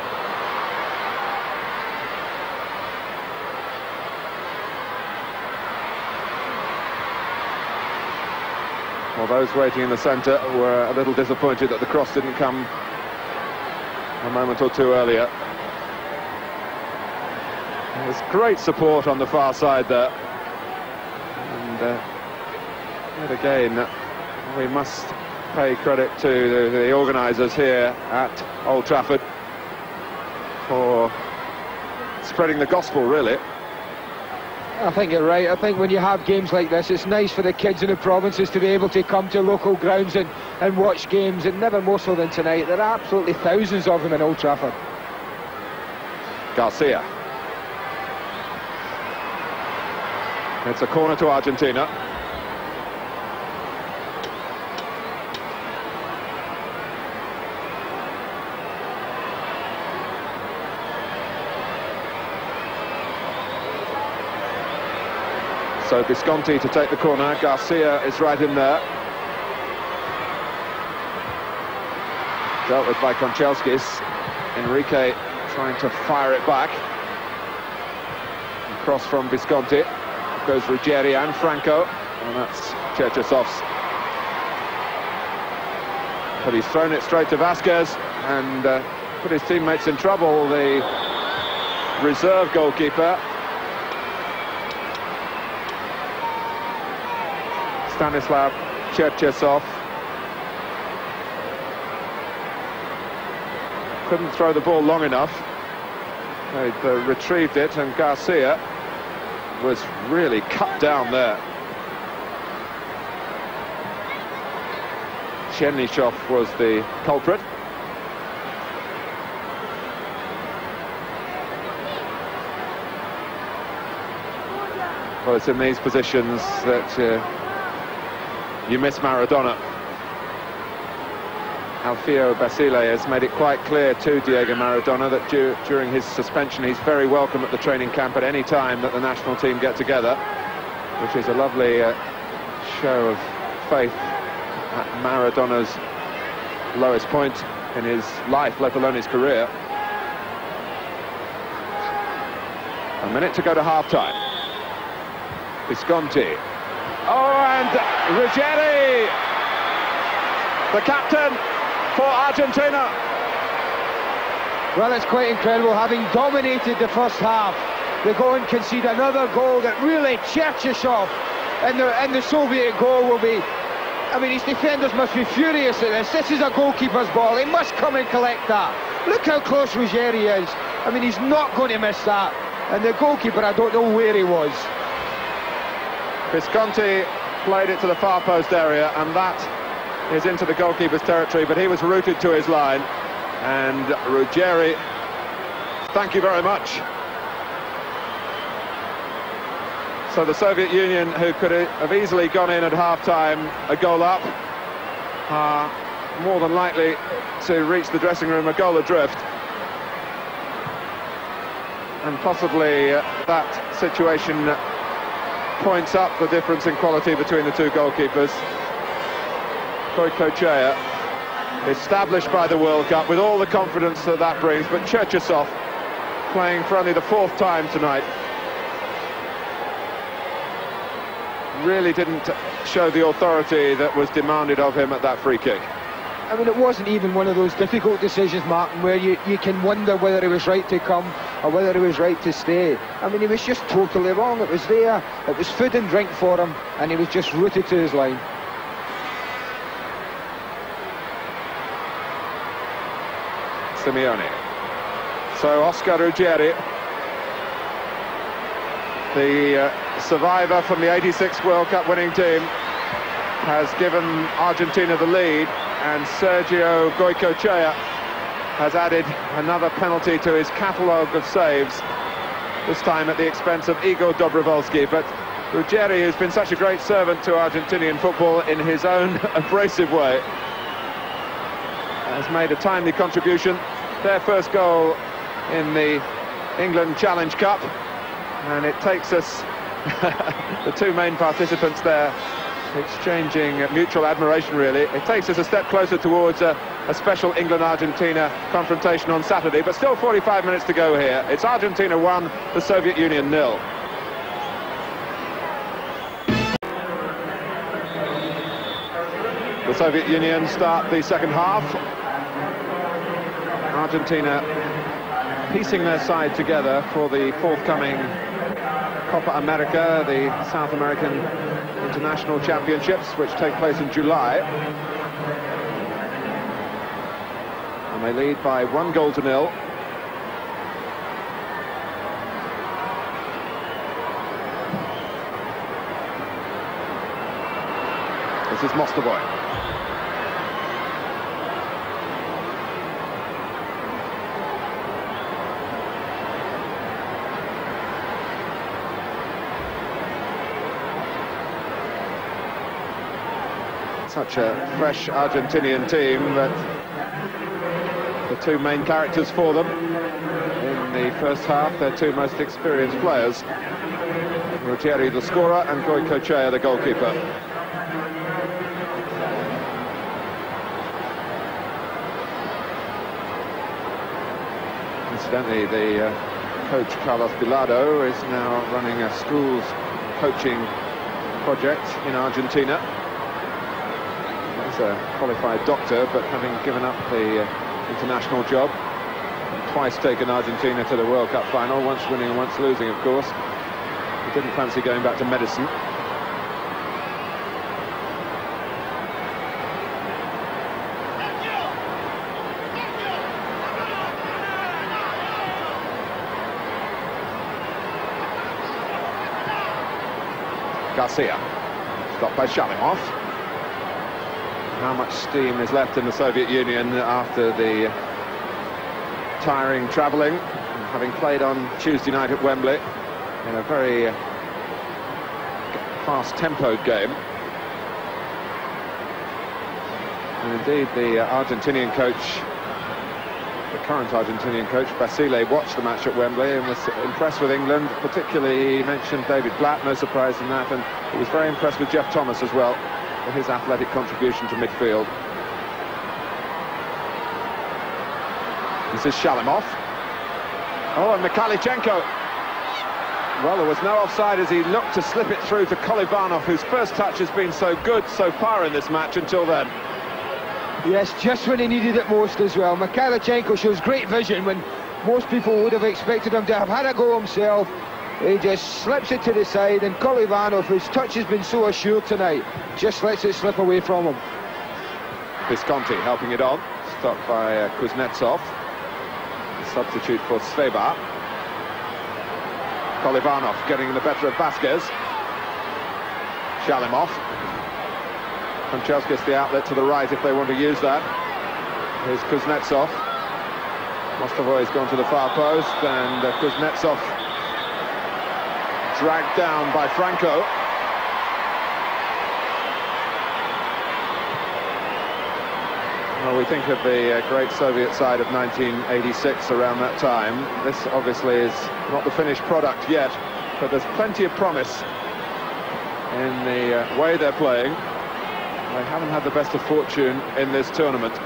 Well, those waiting in the centre were a little disappointed that the cross didn't come a moment or two earlier. There's great support on the far side there. And yet again, we must pay credit to the organisers here at Old Trafford for spreading the gospel, really. I think you're right. I think when you have games like this, it's nice for the kids in the provinces to be able to come to local grounds and watch games, and never more so than tonight. There are absolutely thousands of them in Old Trafford. Garcia. It's a corner to Argentina. So Visconti to take the corner. Garcia is right in there. Dealt with by Konchelskis. Enrique trying to fire it back. Cross from Visconti. Goes Ruggieri and Franco. And that's Cherchesov's. But he's thrown it straight to Vasquez and put his teammates in trouble. The reserve goalkeeper, Stanislav Cherchesov, couldn't throw the ball long enough. They retrieved it, and Garcia was really cut down there. Chernyshov was the culprit. Well, it's in these positions that you miss Maradona. Alfio Basile has made it quite clear to Diego Maradona that during his suspension he's very welcome at the training camp at any time that the national team get together, which is a lovely show of faith at Maradona's lowest point in his life, let alone his career. A minute to go to half-time. Visconti. Oh, and Ruggieri, the captain for Argentina. Well, it's quite incredible. Having dominated the first half, they go and concede another goal that really Cherchesov and the Soviet goal will be... I mean, his defenders must be furious at this. This is a goalkeeper's ball. He must come and collect that. Look how close Ruggieri is. I mean, he's not going to miss that. And the goalkeeper, I don't know where he was. Visconti played it to the far post area, and that is into the goalkeeper's territory, but he was rooted to his line. And Ruggieri, thank you very much. So the Soviet Union, who could have easily gone in at half-time a goal up, are more than likely to reach the dressing room a goal adrift. And possibly that situation points up the difference in quality between the two goalkeepers. Goikochea, established by the World Cup with all the confidence that that brings, but Cherchesov playing for only the 4th time tonight really didn't show the authority that was demanded of him at that free kick. I mean, it wasn't even one of those difficult decisions, Martin, where you can wonder whether he was right to come or whether he was right to stay. I mean, he was just totally wrong. It was there, it was food and drink for him, and he was just rooted to his line. Simeone. So Oscar Ruggieri, the survivor from the '86 World Cup winning team, has given Argentina the lead, and Sergio Goikochea has added another penalty to his catalogue of saves, this time at the expense of Igor Dobrovolsky. But Ruggieri, who's been such a great servant to Argentinian football in his own abrasive way, has made a timely contribution. Their first goal in the England Challenge Cup, and it takes us, the two main participants there, exchanging mutual admiration really. It takes us a step closer towards a special England-Argentina confrontation on Saturday, but still 45 minutes to go here. It's Argentina 1, the Soviet Union 0. The Soviet Union start the second half. Argentina piecing their side together for the forthcoming Copa America, the South American International Championships, which take place in July. And they lead by 1-0. This is Mostovoy. Such a fresh Argentinian team, but the two main characters for them in the first half, their two most experienced players, Ruggieri the scorer and Goikochea the goalkeeper. Incidentally, the coach Carlos Bilardo is now running a schools coaching project in Argentina. He's a qualified doctor, but having given up the international job, twice taken Argentina to the World Cup final, once winning and once losing, of course. He didn't fancy going back to medicine. Garcia, stopped by Shalimov. How much steam is left in the Soviet Union after the tiring travelling, having played on Tuesday night at Wembley in a very fast-tempoed game. And indeed, the Argentinian coach, the current Argentinian coach, Basile, watched the match at Wembley and was impressed with England. Particularly, he mentioned David Blatt, no surprise in that, and he was very impressed with Jeff Thomas as well, for his athletic contribution to midfield. This is Shalimov. Oh, and Mikhailichenko. Well, there was no offside as he looked to slip it through to Kolivanov, whose first touch has been so good so far in this match until then. Yes, just when he needed it most as well. Mikhailichenko shows great vision when most people would have expected him to have had a go himself. He just slips it to the side, and Kolivanov, whose touch has been so assured tonight, just lets it slip away from him. Visconti helping it on, stopped by Kuznetsov, the substitute for Sveba. Kolivanov getting the better of Vasquez. Shalimov. Francesca's the outlet to the right if they want to use that. Here's Kuznetsov. Mostovoy's gone to the far post, and Kuznetsov dragged down by Franco. Well, we think of the great Soviet side of 1986 around that time. This obviously is not the finished product yet, but there's plenty of promise in the way they're playing. They haven't had the best of fortune in this tournament.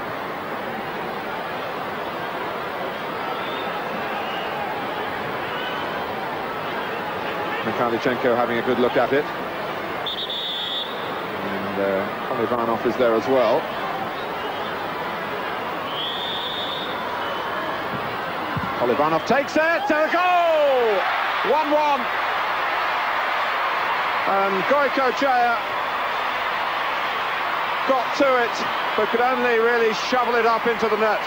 Mikhailichenko having a good look at it. And Kolivanov is there as well. Kolivanov takes it to the goal! 1-1. And Goikochea got to it, but could only really shovel it up into the net.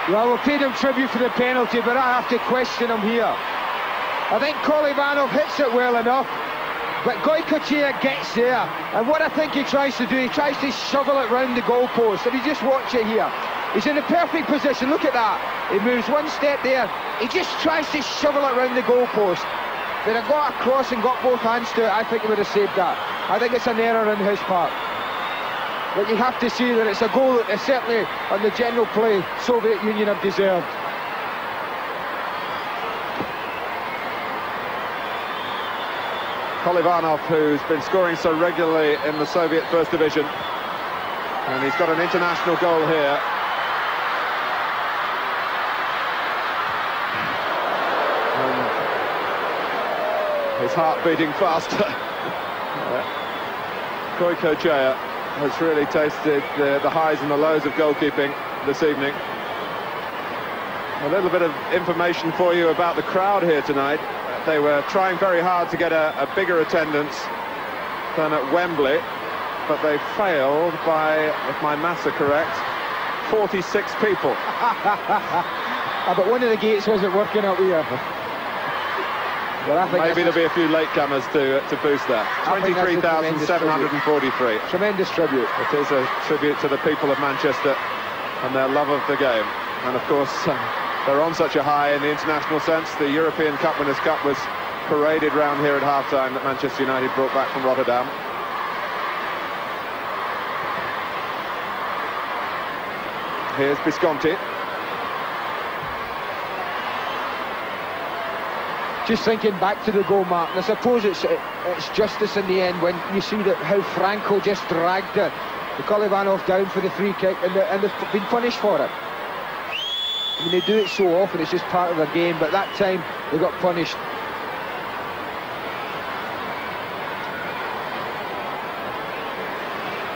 Well, we'll pay him tribute for the penalty, but I have to question him here. I think Kolivanov hits it well enough, but Goikochea gets there, and what I think he tries to do, he tries to shovel it round the goalpost. If you just watch it here, he's in a perfect position. Look at that. He moves one step there. He just tries to shovel it round the goalpost. If he'd have got across and got both hands to it, I think he would have saved that. I think it's an error on his part. But you have to see that it's a goal that is certainly, on the general play, Soviet Union have deserved. Kolivanov, who's been scoring so regularly in the Soviet First Division, and he's got an international goal here. And his heart beating faster. Goikochea has really tasted the highs and the lows of goalkeeping this evening. A little bit of information for you about the crowd here tonight. They were trying very hard to get a bigger attendance than at Wembley, but they failed by, if my maths are correct, 46 people. But one of the gates wasn't working out here. Well, I think maybe there'll be a few latecomers to boost that. 23,743. Tremendous tribute. It is a tribute to the people of Manchester and their love of the game. And of course, they're on such a high in the international sense. The European Cup Winners' Cup was paraded round here at half-time that Manchester United brought back from Rotterdam. Here's Visconti. Just thinking back to the goal, Mark, and I suppose it's justice in the end when you see that how Franco just dragged it. Kolivanov down for the free kick, and they've been punished for it. I mean, they do it so often, it's just part of their game, but that time they got punished.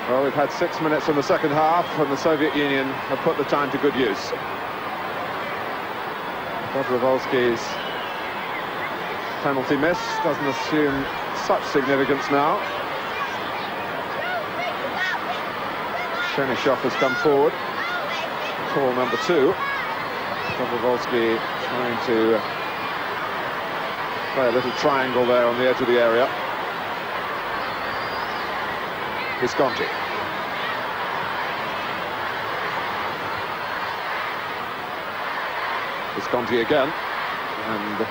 Well, we've had 6 minutes in the second half, and the Soviet Union have put the time to good use. Dobrovolsky's penalty miss doesn't assume such significance now. Chernyshov has come forward. Call number 2. Dobrovolsky trying to play a little triangle there on the edge of the area. Visconti. Visconti again. And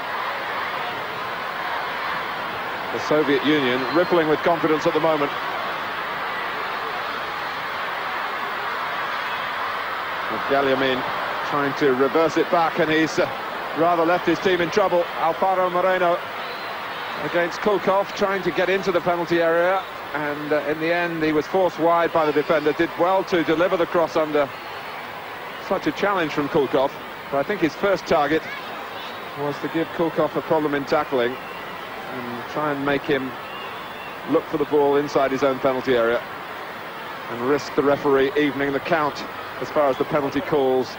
the Soviet Union rippling with confidence at the moment. Galyamin trying to reverse it back, and he's rather left his team in trouble. Alfaro Moreno against Kulkov, trying to get into the penalty area, and in the end he was forced wide by the defender. Did well to deliver the cross under such a challenge from Kulkov, but I think his first target was to give Kulkov a problem in tackling and try and make him look for the ball inside his own penalty area and risk the referee evening the count as far as the penalty calls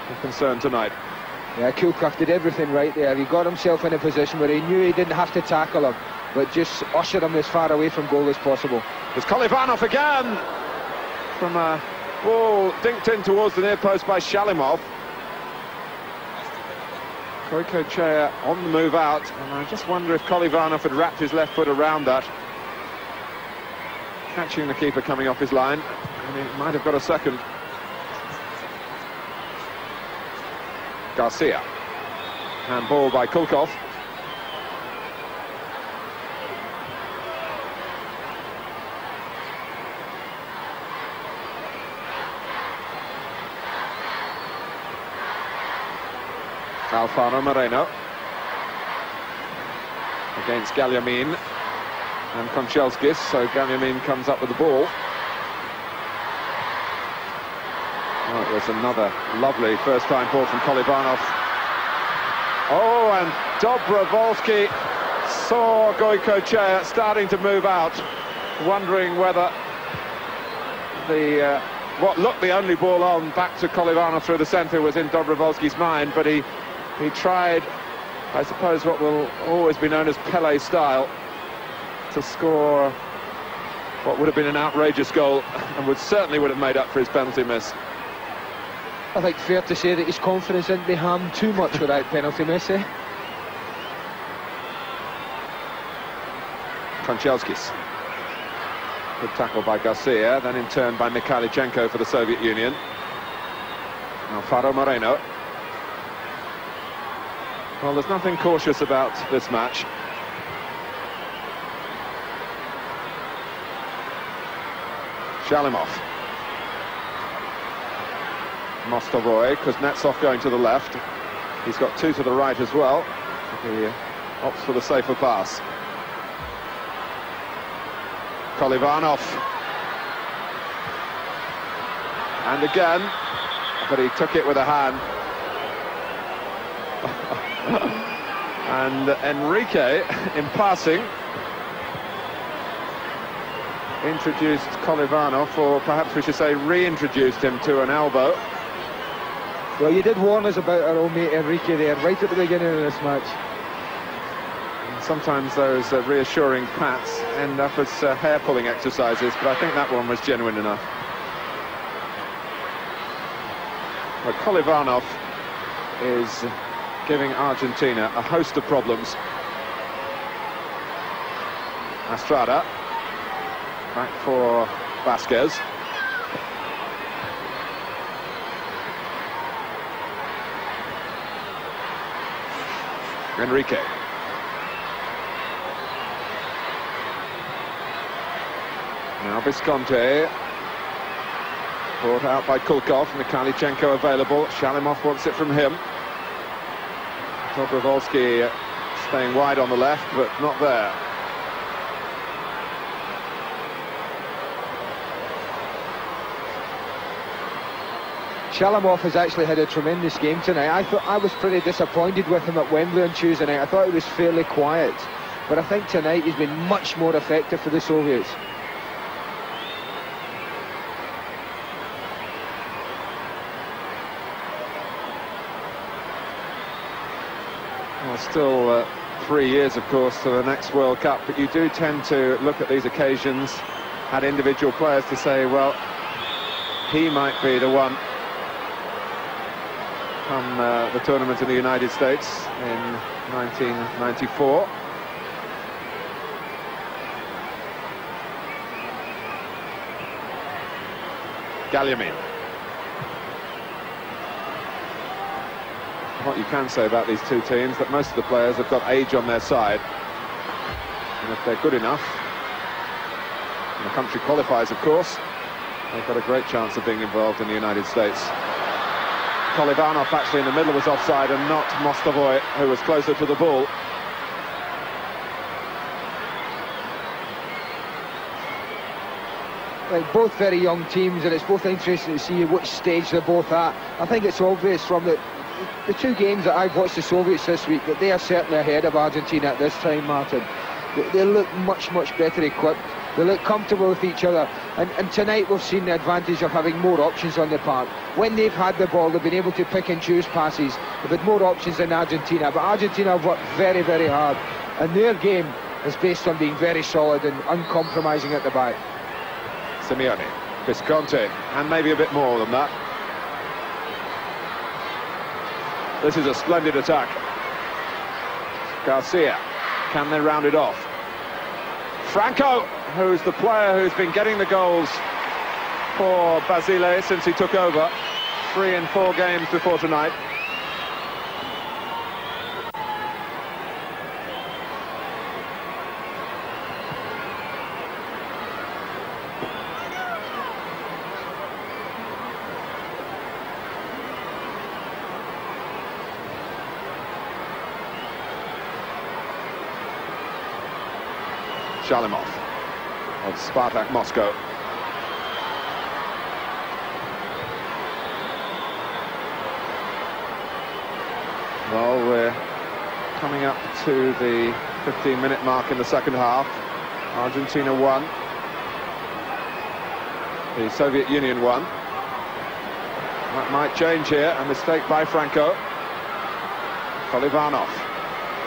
are concerned tonight. Yeah, Kulkov did everything right there. He got himself in a position where he knew he didn't have to tackle him, but just ushered him as far away from goal as possible. There's Kolivanov again from a ball dinked in towards the near post by Shalimov. Goikochea on the move out, and I just wonder if Kolivanov had wrapped his left foot around that, catching the keeper coming off his line, and he might have got a second. Garcia, and ball by Kulkov. Alfaro Moreno against Galliamin and Konchelskis, so Galliamin comes up with the ball. Oh, it was another lovely first-time ball from Kolivanov. Oh, and Dobrovolsky saw Goycochea starting to move out, wondering whether the what looked the only ball on back to Kolivanov through the centre was in Dobrovolsky's mind, but he tried, I suppose, what will always be known as Pele style, to score what would have been an outrageous goal and certainly would have made up for his penalty miss. I think fair to say that his confidence didn't be harmed too much with that penalty miss, eh? Konchelskis. Good tackle by Garcia, then in turn by Mikhailichenko for the Soviet Union. Alfaro Moreno. Well, there's nothing cautious about this match. Shalimov. Mostovoy, Kuznetsov going to the left. He's got two to the right as well. He opts for the safer pass. Kolivanov. And again, but he took it with a hand. And Enrique, in passing, introduced Kolivanov, or perhaps we should say reintroduced him to an elbow. Well, you did warn us about our old mate Enrique there, right at the beginning of this match. Sometimes those reassuring pats end up as hair-pulling exercises, but I think that one was genuine enough. Well, Kolivanov is giving Argentina a host of problems. Estrada, back for Vasquez. Enrique. Now Visconti, brought out by Kulkov. Mikhailichenko available. Shalimov wants it from him. Dobrovolsky staying wide on the left, but not there. Shalimov has actually had a tremendous game tonight. I was pretty disappointed with him at Wembley on Tuesday night. I thought he was fairly quiet, but I think tonight he's been much more effective for the Soviets. Well, still 3 years, of course, to the next World Cup, but you do tend to look at these occasions at individual players to say, well, he might be the one come the tournament in the United States in 1994. Galliamin. What you can say about these two teams, that most of the players have got age on their side, and if they're good enough, and the country qualifies, of course, they've got a great chance of being involved in the United States. Kolivanov actually in the middle was offside, and not Mostovoy, who was closer to the ball. Like, both very young teams, and it's both interesting to see which stage they're both at. I think it's obvious from the two games that I've watched the Soviets this week that they are certainly ahead of Argentina at this time, Martin. They look much better equipped. They look comfortable with each other, and tonight we've seen the advantage of having more options on the park. When they've had the ball, they've been able to pick and choose passes. They've had more options than Argentina, but Argentina have worked very hard, and their game is based on being very solid and uncompromising at the back. Simeone, Visconti, and maybe a bit more than that. This is a splendid attack. Garcia, can they round it off? Franco, who's the player who's been getting the goals for Basile since he took over. 3 in 4 games before tonight. Shalimov of Spartak Moscow. Well, we're coming up to the 15-minute mark in the second half. Argentina won. The Soviet Union won. That might change here. A mistake by Franco. Kolivanov.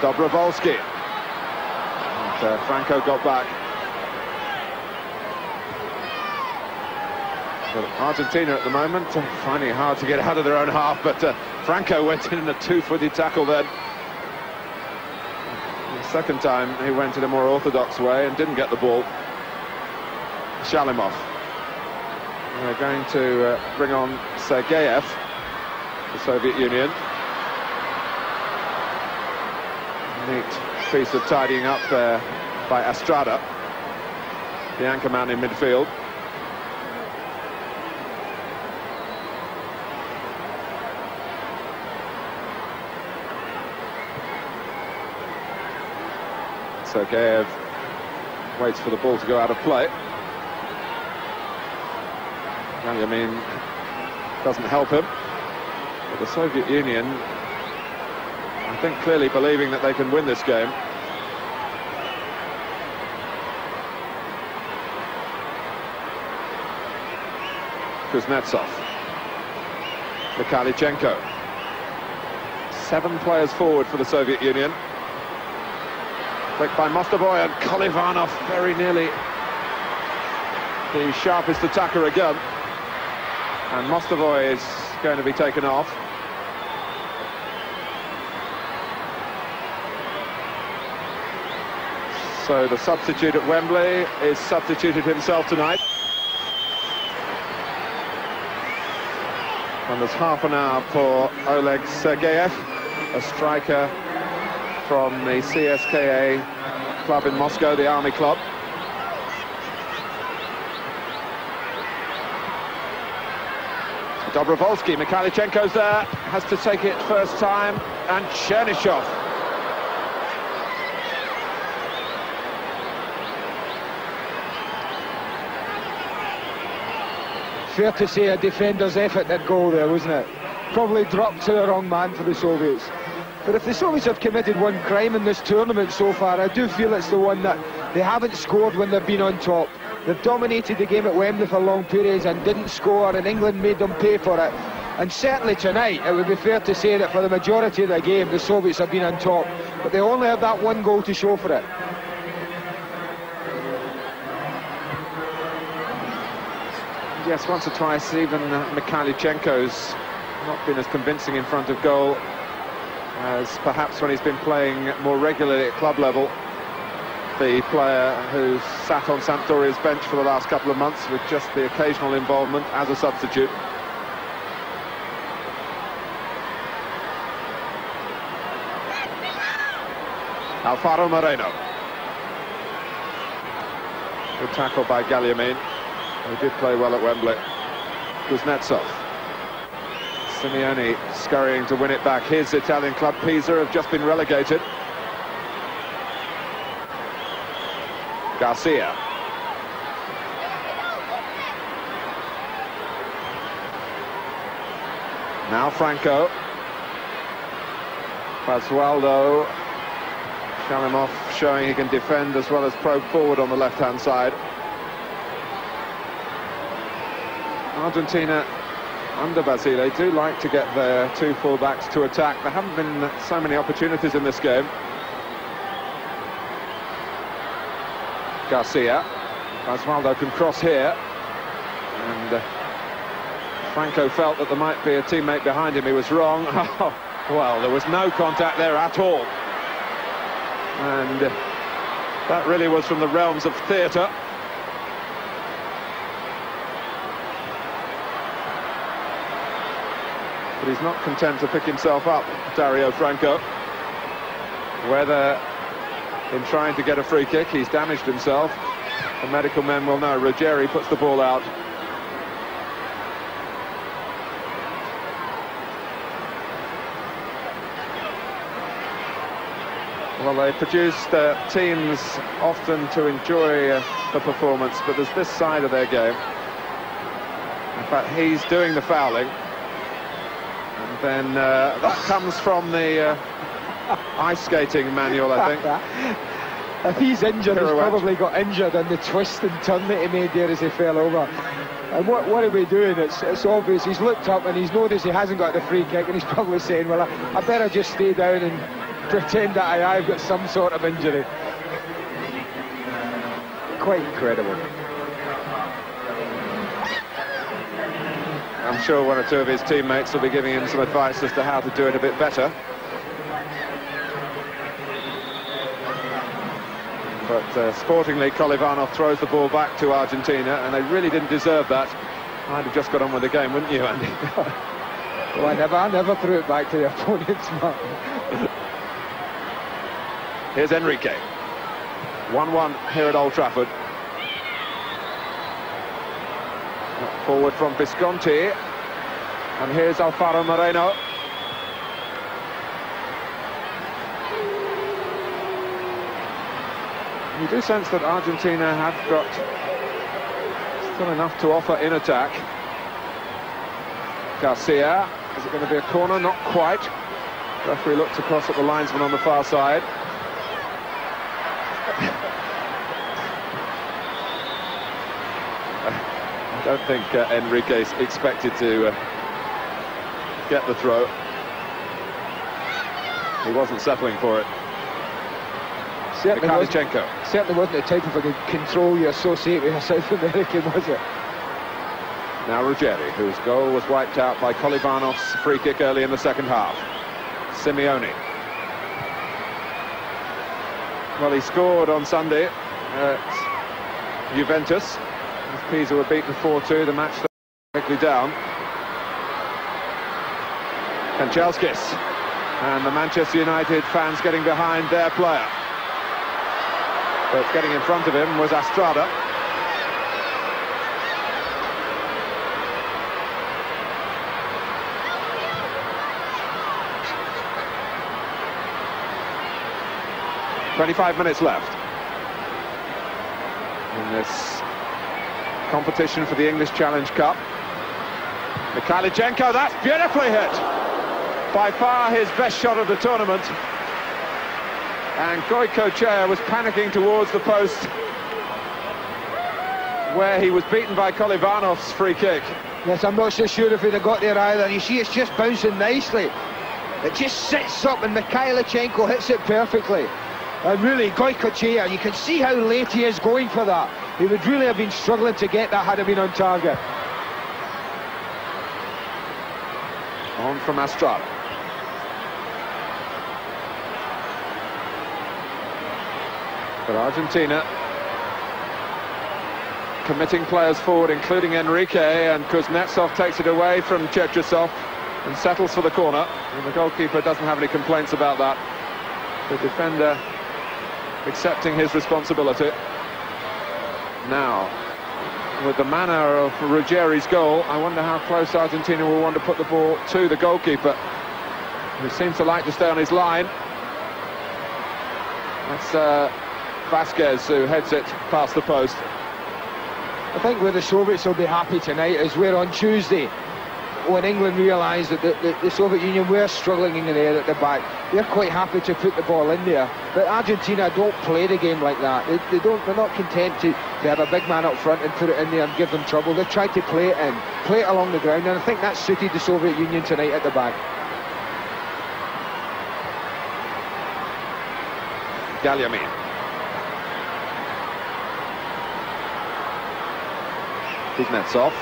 Dobrovolsky. And Franco got back. But Argentina at the moment finding it hard to get out of their own half, but Franco went in a two-footed tackle then. The second time he went in a more orthodox way and didn't get the ball. Shalimov. They're going to bring on Sergeyev, the Soviet Union. Neat piece of tidying up there by Estrada, the anchorman in midfield. Sergeyev waits for the ball to go out of play. Galyamin doesn't help him. But the Soviet Union, I think, clearly believing that they can win this game. Kuznetsov. Mikhalichenko. 7 players forward for the Soviet Union. Flicked by Mostovoy, and Kolivanov very nearly the sharpest attacker again. And Mostovoy is going to be taken off. So the substitute at Wembley is substituted himself tonight. And there's half an hour for Oleg Sergeyev, a striker from the CSKA club in Moscow, the army club. Dobrovolsky, Mikhalichenko's there, has to take it first time, and Chernyshov. Fair to say a defender's effort at goal there, wasn't it? Probably dropped to the wrong man for the Soviets. But if the Soviets have committed one crime in this tournament so far, I do feel it's the one that they haven't scored when they've been on top. They've dominated the game at Wembley for long periods and didn't score, and England made them pay for it. And certainly tonight, it would be fair to say that for the majority of the game, the Soviets have been on top. But they only have that one goal to show for it. Yes, once or twice, even Mikhalichenko's not been as convincing in front of goal as perhaps when he's been playing more regularly at club level. The player who's sat on Sampdoria's bench for the last couple of months with just the occasional involvement as a substitute. Alfaro Moreno. Good tackle by Galyamin, who did play well at Wembley. Kuznetsov. Simeone scurrying to win it back. His Italian club Pisa have just been relegated. Garcia. Now Franco. Basualdo. Shalimov showing he can defend as well as probe forward on the left-hand side. Argentina, under Basile, do like to get their 2 full-backs to attack. There haven't been so many opportunities in this game. Garcia. Basualdo can cross here. And Franco felt that there might be a teammate behind him. He was wrong. Oh, well, there was no contact there at all. And that really was from the realms of theatre. But he's not content to pick himself up, Dario Franco. Whether in trying to get a free kick he's damaged himself, the medical men will know. Ruggeri puts the ball out. Well, they produced teams often to enjoy the performance, but there's this side of their game. In fact, he's doing the fouling. And then that comes from the ice skating manual, I think. If he's injured, he's probably got injured in the twist and turn that he made there as he fell over. And what are we doing? It's obvious. He's looked up and he's noticed he hasn't got the free kick, and he's probably saying, well, I better just stay down and pretend that I've got some sort of injury. Quite incredible. I'm sure one or two of his teammates will be giving him some advice as to how to do it a bit better. But sportingly, Kolivanov throws the ball back to Argentina, and they really didn't deserve that. I'd have just got on with the game, wouldn't you, Andy? Well, I never threw it back to the opponent's man. Here's Enrique. 1-1 here at Old Trafford. Forward from Visconti. And here's Alfaro Moreno. You do sense that Argentina have got still enough to offer in attack. Garcia, is it going to be a corner? Not quite. Referee looked across at the linesman on the far side. I don't think Enrique's expected to get the throw. He wasn't settling for it. Certainly wasn't the type of control you associate with a South American, was it? Now Ruggeri, whose goal was wiped out by Kolivanov's free kick early in the second half. Simeone. Well, he scored on Sunday at Juventus. Pisa were beaten 4-2, the match quickly down. Kanchelskis, and the Manchester United fans getting behind their player. But getting in front of him was Estrada. "25 minutes left in this competition for the English Challenge Cup. Mikhailichenko, that's beautifully hit. By far his best shot of the tournament. And Goicoechea was panicking towards the post, where he was beaten by Kolivanov's free kick. Yes, I'm not so sure if he'd have got there either. You see, it's just bouncing nicely. It just sits up and Mikhailichenko hits it perfectly. And really, Goicoechea, you can see how late he is going for that. He would really have been struggling to get that had he been on target. On from Estrada. But Argentina committing players forward, including Enrique, and Kuznetsov takes it away from Cherchesov and settles for the corner. And the goalkeeper doesn't have any complaints about that. The defender accepting his responsibility. Now, with the manner of Ruggeri's goal, I wonder how close Argentina will want to put the ball to the goalkeeper, who seems to like to stay on his line. That's Vasquez, who heads it past the post. I think where the Soviets will be happy tonight is where on Tuesday, when England realised that the Soviet Union were struggling in the air at the back, they're quite happy to put the ball in there. But Argentina don't play the game like that. They're not content to have a big man up front and put it in there and give them trouble. They try to play it in, play it along the ground, and I think that suited the Soviet Union tonight at the back. Galliamin. Kuznetsov.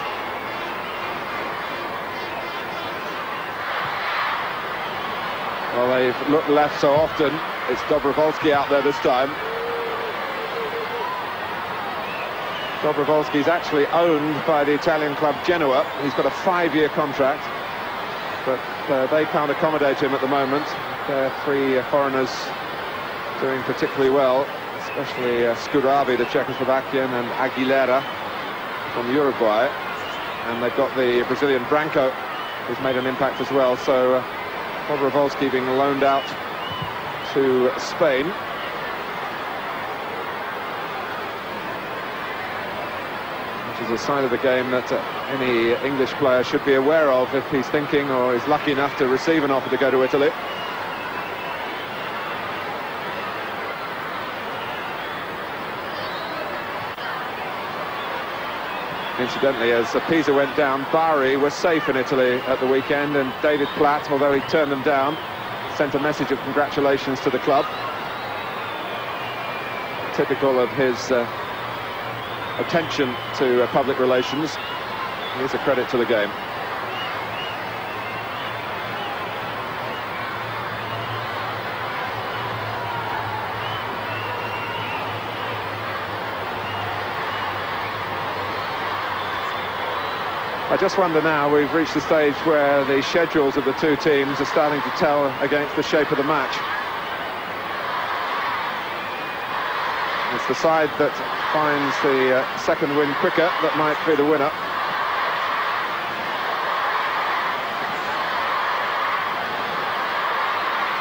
Well, they've looked left so often. It's Dobrovolsky out there this time. Dobrovolsky's actually owned by the Italian club Genoa. He's got a 5-year contract, but they can't accommodate him at the moment. They're 3 foreigners doing particularly well, especially Skuravi, the Czechoslovakian, and Aguilera from Uruguay. And they've got the Brazilian Branco, who's made an impact as well. So Dobrovolsky being loaned out to Spain. Which is a side of the game that any English player should be aware of if he's thinking or is lucky enough to receive an offer to go to Italy. Incidentally, as Pisa went down, Bari was safe in Italy at the weekend, and David Platt, although he turned them down, sent a message of congratulations to the club. Typical of his attention to public relations. Here's a credit to the game. I just wonder now, we've reached the stage where the schedules of the two teams are starting to tell against the shape of the match. It's the side that finds the second win quicker that might be the winner.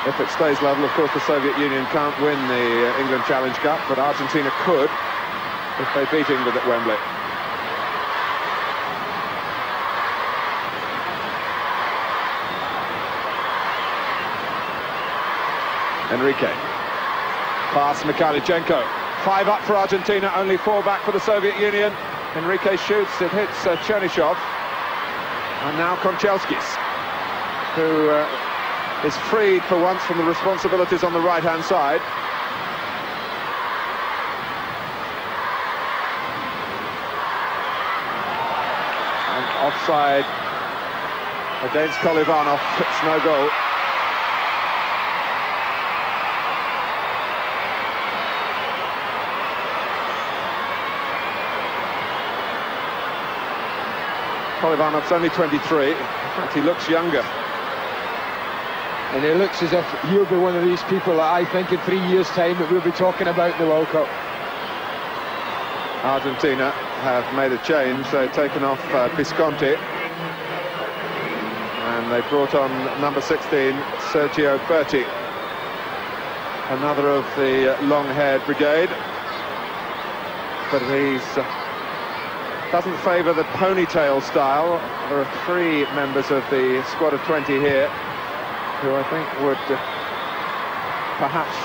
If it stays level, of course, the Soviet Union can't win the England Challenge Cup, but Argentina could if they beat England at Wembley. Enrique. Pass Mikhailchenko. 5 up for Argentina, only 4 back for the Soviet Union. Enrique shoots, it hits Chernyshov. And now Konchelskis, who is freed for once from the responsibilities on the right-hand side. And offside against Kolivanov, it's no goal. Kolivanov's only 23. In fact, he looks younger. And he looks as if he'll be one of these people that I think in 3 years' time that we'll be talking about in the World Cup. Argentina have made a change. They've taken off Visconti. And they brought on number 16, Sergio Berti. Another of the long-haired brigade. But he's... doesn't favour the ponytail style. There are 3 members of the squad of 20 here who I think would perhaps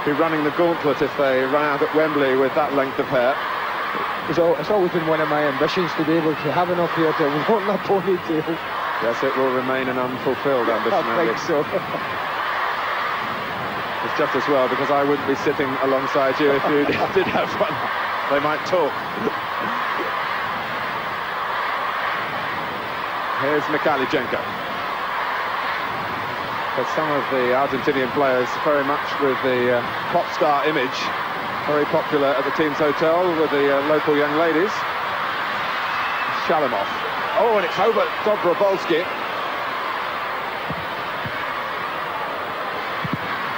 be running the gauntlet if they run out at Wembley with that length of hair. It's always been one of my ambitions to be able to have enough hair to want a ponytail. Yes, it will remain an unfulfilled ambition. I think so. It's just as well, because I wouldn't be sitting alongside you if you did have one. They might talk. Here's Mikhailchenko. But some of the Argentinian players very much with the pop star image, very popular at the team's hotel with the local young ladies. Shalimov. Oh, and it's over Dobrovolsky.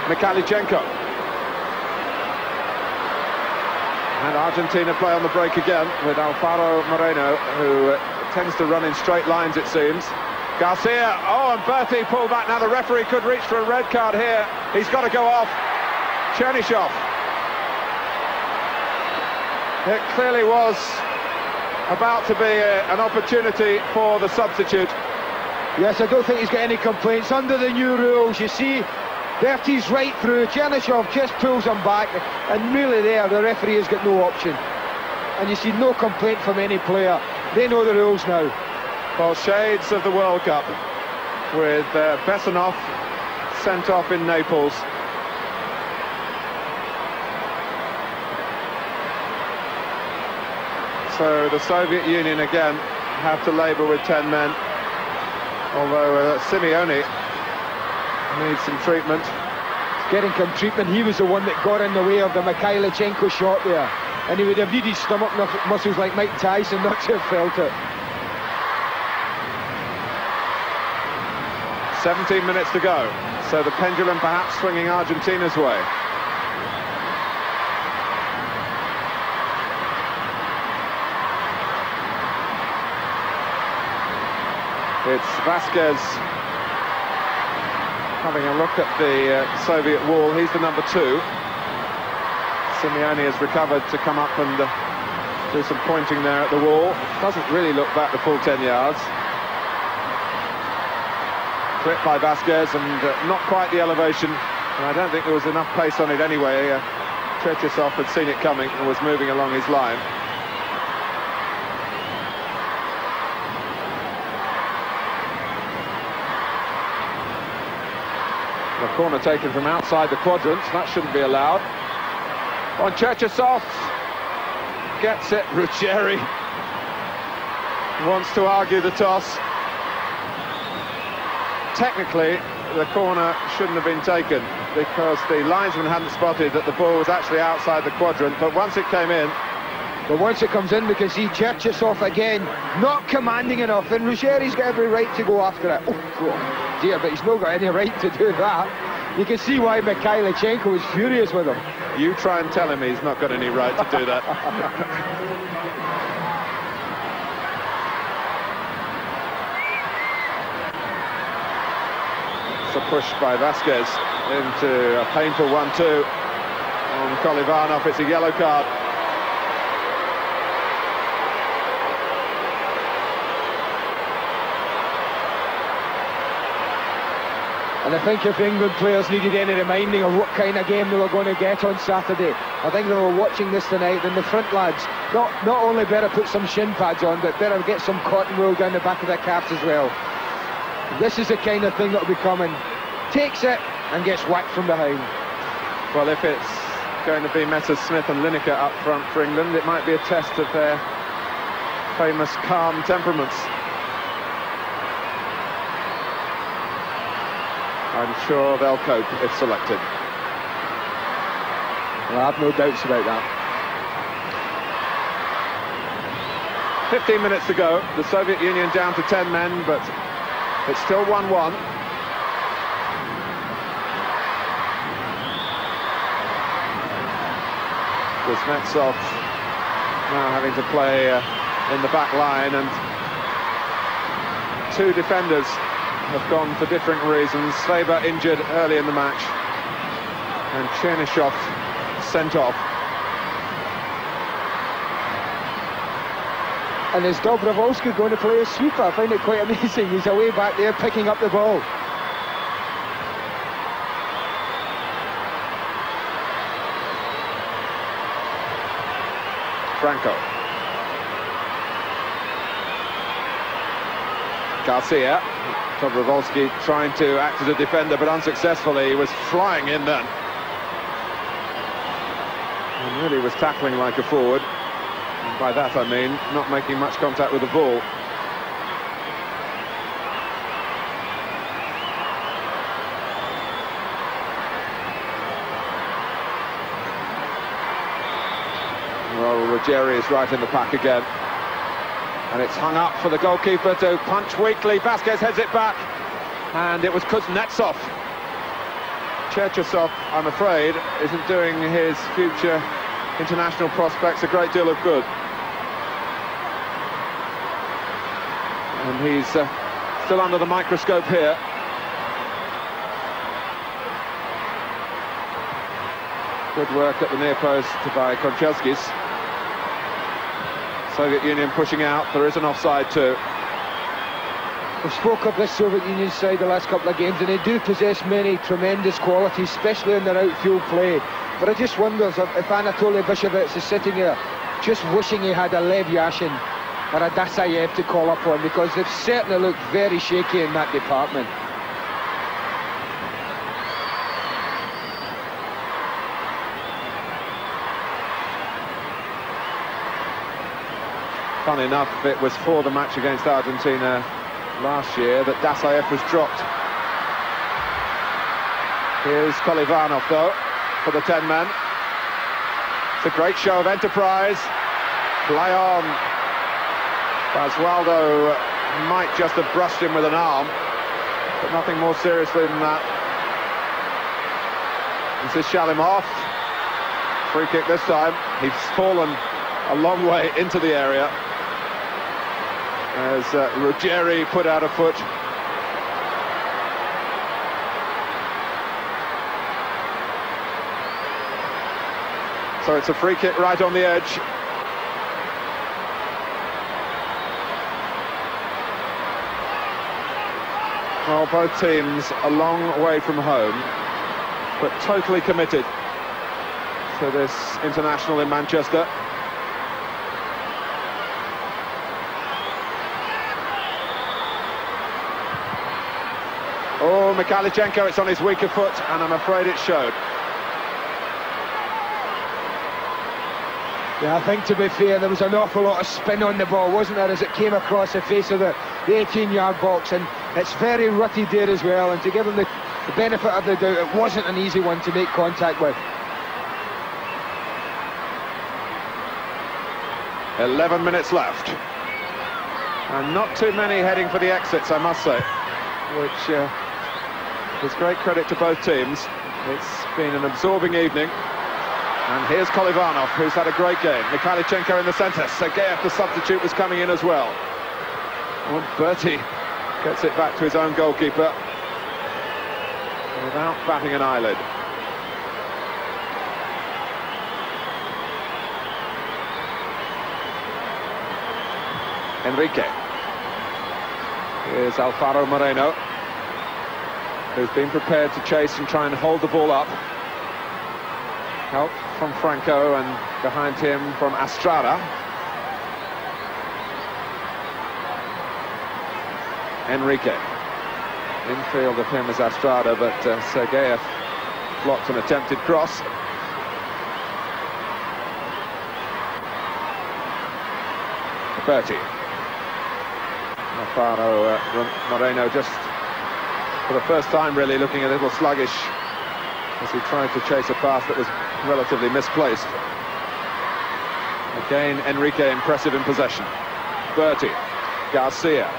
Mikhailchenko. And Argentina play on the break again with Alfaro Moreno, who tends to run in straight lines, it seems. Garcia, oh, and Berti pulled back. Now the referee could reach for a red card here. He's got to go off. Chernyshov. It clearly was about to be an opportunity for the substitute. Yes, I don't think he's got any complaints. Under the new rules, you see, Berti's right through. Chernyshov just pulls him back, and really there, the referee has got no option. And you see no complaint from any player. They know the rules now. Well, shades of the World Cup, with Besanov sent off in Naples. So the Soviet Union again have to labour with 10 men, although Simeone needs some treatment. Getting some treatment. He was the one that got in the way of the Mikhailchenko shot there, and he would have needed stomach muscles like Mike Tyson not to have felt it. 17 minutes to go, so the pendulum perhaps swinging Argentina's way. It's Vasquez Having a look at the Soviet wall, he's the number 2. Simeone has recovered to come up and do some pointing there at the wall. Doesn't really look back the full 10 yards. Clipped by Vasquez, and not quite the elevation. And I don't think there was enough pace on it anyway. Cherchesov had seen it coming and was moving along his line. The corner taken from outside the quadrant. That shouldn't be allowed. On Cherchesov, gets it. Ruggieri wants to argue the toss. Technically, the corner shouldn't have been taken because the linesman hadn't spotted that the ball was actually outside the quadrant, but once it came in... But once it comes in, we can see Cherchesov again not commanding enough, and Ruggieri's got every right to go after it. Oh dear, but he's not got any right to do that. You can see why Mikhailichenko was furious with him. You try and tell him he's not got any right to do that. It's a push by Vasquez into a painful 1-2 on Kolivanov. It's a yellow card. And I think if England players needed any reminding of what kind of game they were going to get on Saturday, I think they were watching this tonight, and the front lads not only better put some shin pads on, but better get some cotton wool down the back of their calves as well. This is the kind of thing that will be coming. Takes it and gets whacked from behind. Well, if it's going to be Messerschmidt and Lineker up front for England, it might be a test of their famous calm temperaments. I'm sure they'll cope if selected. Well, I have no doubts about that. 15 minutes to go. The Soviet Union down to 10 men, but it's still 1-1. Kuznetsov now having to play in the back line, and 2 defenders have gone for different reasons. Faber injured early in the match, and Chernyshov sent off. And is Dobrovolsky going to play a sweeper? I find it quite amazing. He's away back there picking up the ball. Franco. Garcia. Dobrovolsky trying to act as a defender, but unsuccessfully. He was flying in then. And really was tackling like a forward. And by that I mean not making much contact with the ball. Well, Ruggieri is right in the pack again. And it's hung up for the goalkeeper to punch weakly. Vasquez heads it back, and it was Kuznetsov. Cherchesov, I'm afraid, isn't doing his future international prospects a great deal of good. And he's still under the microscope here. Good work at the near post by Konchelskis. Soviet Union pushing out. There is an offside too. We've spoke of this Soviet Union side the last couple of games, and they do possess many tremendous qualities, especially in their outfield play. But I just wonder if Anatoly Bishevets is sitting here just wishing he had a Lev Yashin or a Dasayev to call upon, because they've certainly looked very shaky in that department. Fun enough, it was for the match against Argentina last year that Dasayev was dropped. Here's Kolivanov though for the 10 men. It's a great show of enterprise. Play on. Basualdo might just have brushed him with an arm, but nothing more seriously than that. This is Shalimov. Free kick this time. He's fallen a long way into the area as Ruggieri put out a foot. So it's a free kick right on the edge. Well, both teams a long way from home, but totally committed to this international in Manchester. Oh, Mikhailchenko, it's on his weaker foot, and I'm afraid it showed. Yeah, I think, to be fair, there was an awful lot of spin on the ball, wasn't there, as it came across the face of the 18-yard box, and it's very rutty there as well, and to give him the benefit of the doubt, it wasn't an easy one to make contact with. 11 minutes left. And not too many heading for the exits, I must say, which is great credit to both teams. It's been an absorbing evening. And here's Kolivanov, who's had a great game. Mikhailchenko in the centre. Sergeyev, the substitute, was coming in as well. Oh, Bertie gets it back to his own goalkeeper without batting an eyelid. Enrique. Here's Alfaro Moreno, who's been prepared to chase and try and hold the ball up. Help from Franco, and behind him from Estrada. Enrique. Infield of him is Estrada, but Sergeyev blocked an attempted cross. Bertie. Alfaro Moreno, just for the first time really looking a little sluggish as he tried to chase a pass that was relatively misplaced. Again, Enrique impressive in possession. Bertie, Garcia.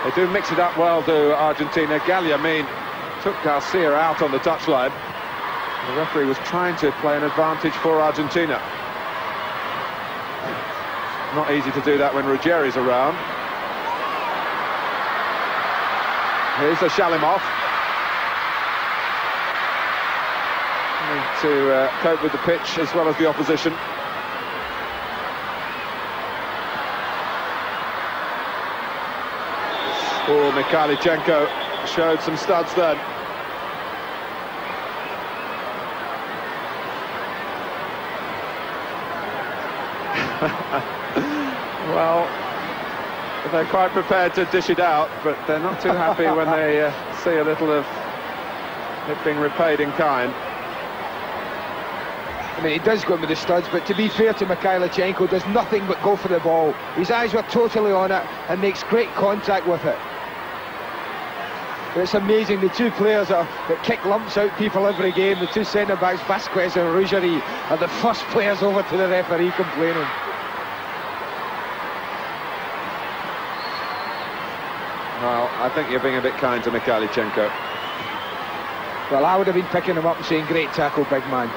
They do mix it up well, do Argentina. Galliamin took Garcia out on the touchline. The referee was trying to play an advantage for Argentina. Not easy to do that when Ruggeri's around. Here's the Shalimov. To cope with the pitch as well as the opposition. Oh, Mikhailchenko showed some studs then. Well, they're quite prepared to dish it out, but they're not too happy when they see a little of it being repaid in kind. I mean, he does go with the studs, but to be fair to Mikhailchenko, does nothing but go for the ball. His eyes were totally on it and makes great contact with it. But it's amazing, the two players that kick lumps out people every game, the two centre-backs, Vasquez and Ruggeri, are the first players over to the referee complaining. Well, I think you're being a bit kind to Mikhailchenko. Well, I would have been picking him up and saying, great tackle, big man.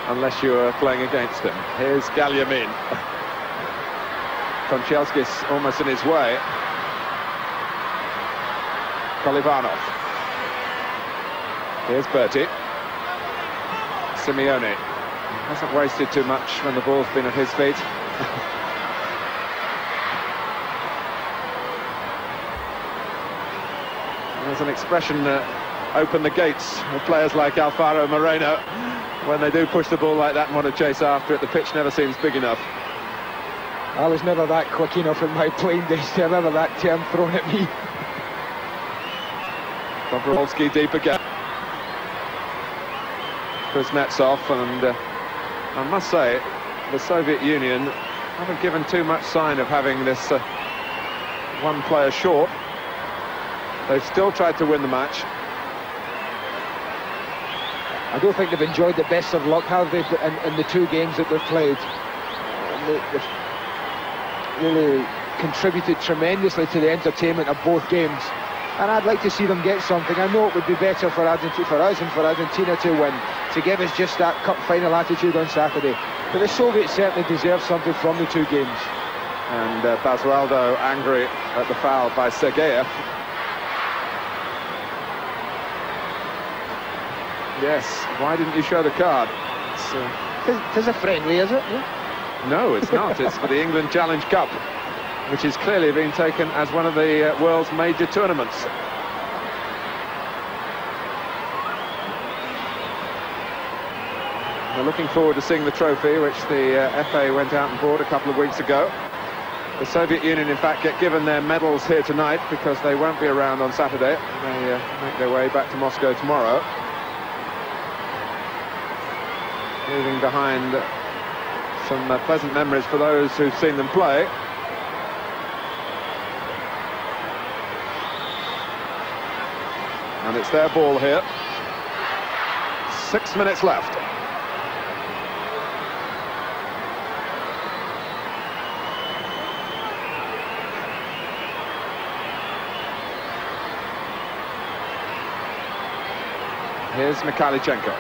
Unless you were playing against him. Here's Galliamin. Konchelskis almost in his way. Kolivanov. Here's Bertie. Simeone. Hasn't wasted too much when the ball's been at his feet. There's an expression, open the gates, of players like Alfaro Moreno. When they do push the ball like that and want to chase after it, the pitch never seems big enough. I was never that quick enough in my playing days to have ever that term thrown at me. Bobrovsky deep again. Kuznetsov, and I must say, the Soviet Union haven't given too much sign of having this one player short. They've still tried to win the match. I don't think they've enjoyed the best of luck, have they, in the two games that they've played. They've really contributed tremendously to the entertainment of both games. And I'd like to see them get something. I know it would be better for us and for Argentina to win, to give us just that cup final attitude on Saturday. But the Soviets certainly deserve something from the two games. And Basualdo angry at the foul by Sergeyev. Yes, why didn't you show the card? It is a friendly, is it? Yeah. No, it's not. It's for the England Challenge Cup, which is clearly being taken as one of the world's major tournaments. We're looking forward to seeing the trophy, which the FA went out and bought a couple of weeks ago. The Soviet Union, in fact, get given their medals here tonight because they won't be around on Saturday. They make their way back to Moscow tomorrow. Leaving behind some pleasant memories for those who've seen them play. And it's their ball here. 6 minutes left. Here's Mikhailchenko.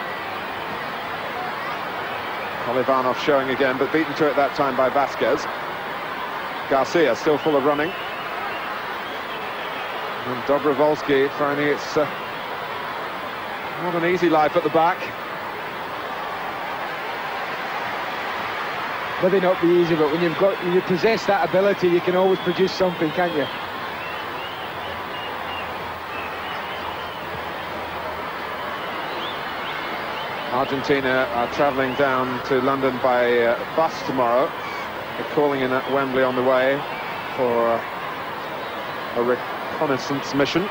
Olivanov showing again, but beaten to it that time by Vasquez. Garcia still full of running. And Dobrovolsky finding it's not an easy life at the back. Maybe not be easy, but when you possess that ability, you can always produce something, can't you? Argentina are travelling down to London by bus tomorrow. They're calling in at Wembley on the way for a reconnaissance mission.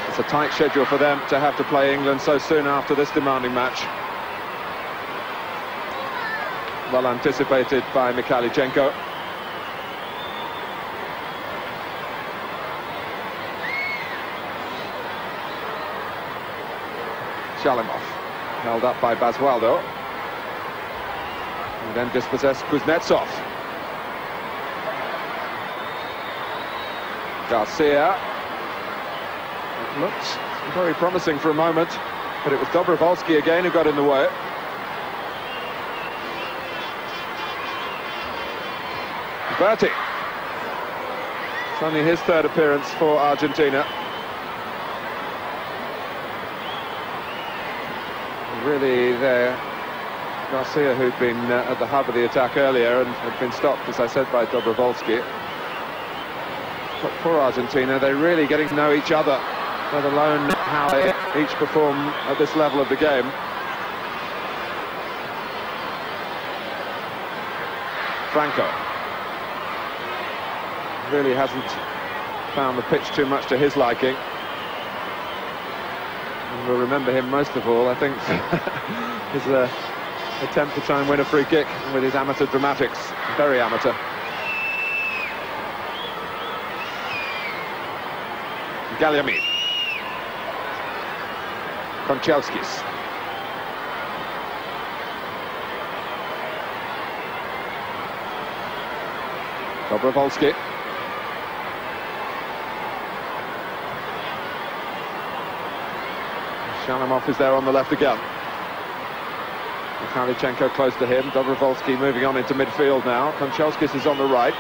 It's a tight schedule for them to have to play England so soon after this demanding match. Well anticipated by Mikhailchenko. Shalimov, held up by Basualdo. And then dispossessed Kuznetsov. Garcia. It looked very promising for a moment, but it was Dobrovolsky again who got in the way. Berti. It's only his third appearance for Argentina. Really there, Garcia, who'd been at the hub of the attack earlier and had been stopped, as I said, by Dobrovolsky. But for Argentina, they're really getting to know each other, let alone how they each perform at this level of the game. Franco really hasn't found the pitch too much to his liking. And we'll remember him most of all, I think, his attempt to try and win a free kick with his amateur dramatics. Very amateur. Galiamid. Konchelskis. Dobrovolsky. Shalimov is there on the left again. Mikhailchenko close to him. Dobrovolsky moving on into midfield now. Konchelskis is on the right.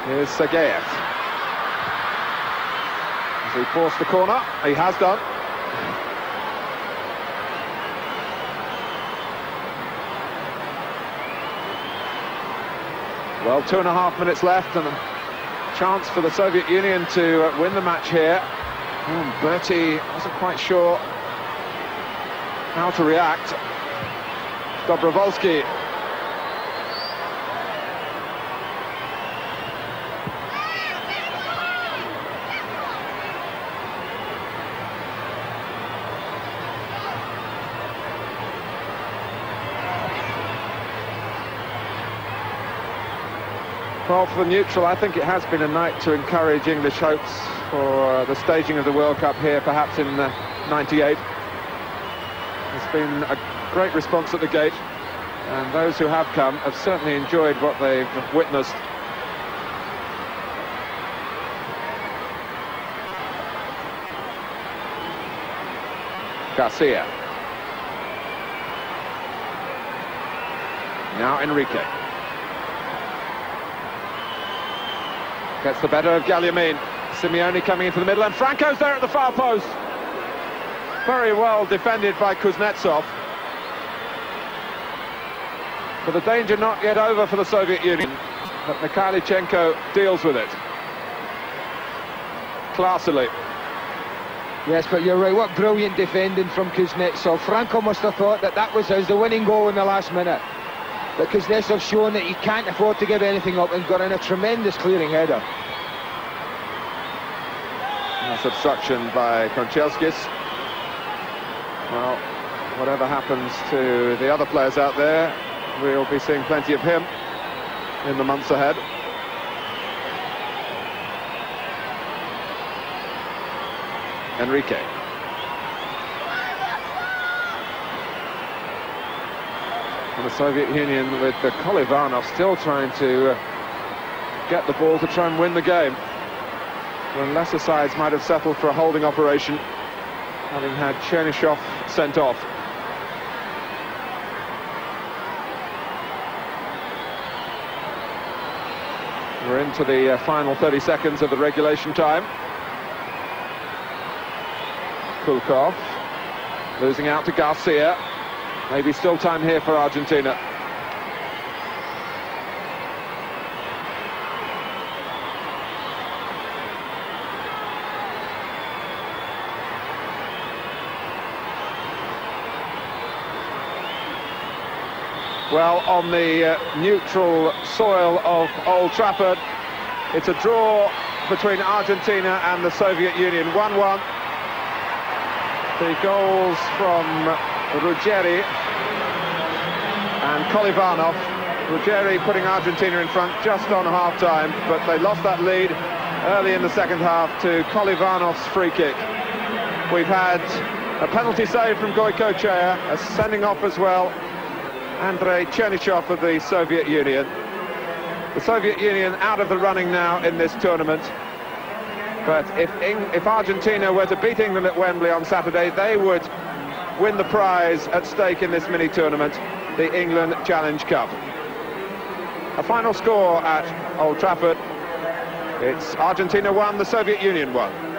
Here's Sergeyev. As he forced the corner, he has done. Well, 2.5 minutes left and a chance for the Soviet Union to win the match here. Berti wasn't quite sure how to react. Dobrovolsky. Well, for the neutral, I think it has been a night to encourage English hopes for the staging of the World Cup here, perhaps in '98. There's been a great response at the gate, and those who have come have certainly enjoyed what they've witnessed. Garcia. Now Enrique. Gets the better of Galliamine. Simeone coming into the middle, and Franco's there at the far post. Very well defended by Kuznetsov. But the danger not yet over for the Soviet Union. But Mikhailichenko deals with it classily. Yes, but you're right, what brilliant defending from Kuznetsov. Franco must have thought that that was the winning goal in the last minute. But Kuznetsov's shown that he can't afford to give anything up and got in a tremendous clearing header. That's obstruction by Konchelskis. Well, whatever happens to the other players out there, we'll be seeing plenty of him in the months ahead. Enrique. And the Soviet Union with the Kolivanov still trying to get the ball to try and win the game, when lesser sides might have settled for a holding operation, having had Chernyshov sent off. We're into the final 30 seconds of the regulation time. Kulkov losing out to Garcia. Maybe still time here for Argentina. Well, on the neutral soil of Old Trafford, it's a draw between Argentina and the Soviet Union, 1-1. The goals from Ruggeri and Kolivanov. Ruggeri putting Argentina in front just on half-time, but they lost that lead early in the second half to Kolivanov's free kick. We've had a penalty save from Goykochea, a sending off as well. Andrei Chernyshov of the Soviet Union. The Soviet Union out of the running now in this tournament. But if Argentina were to beat England at Wembley on Saturday, they would win the prize at stake in this mini-tournament, the England Challenge Cup. A final score at Old Trafford. It's Argentina 1, the Soviet Union 1.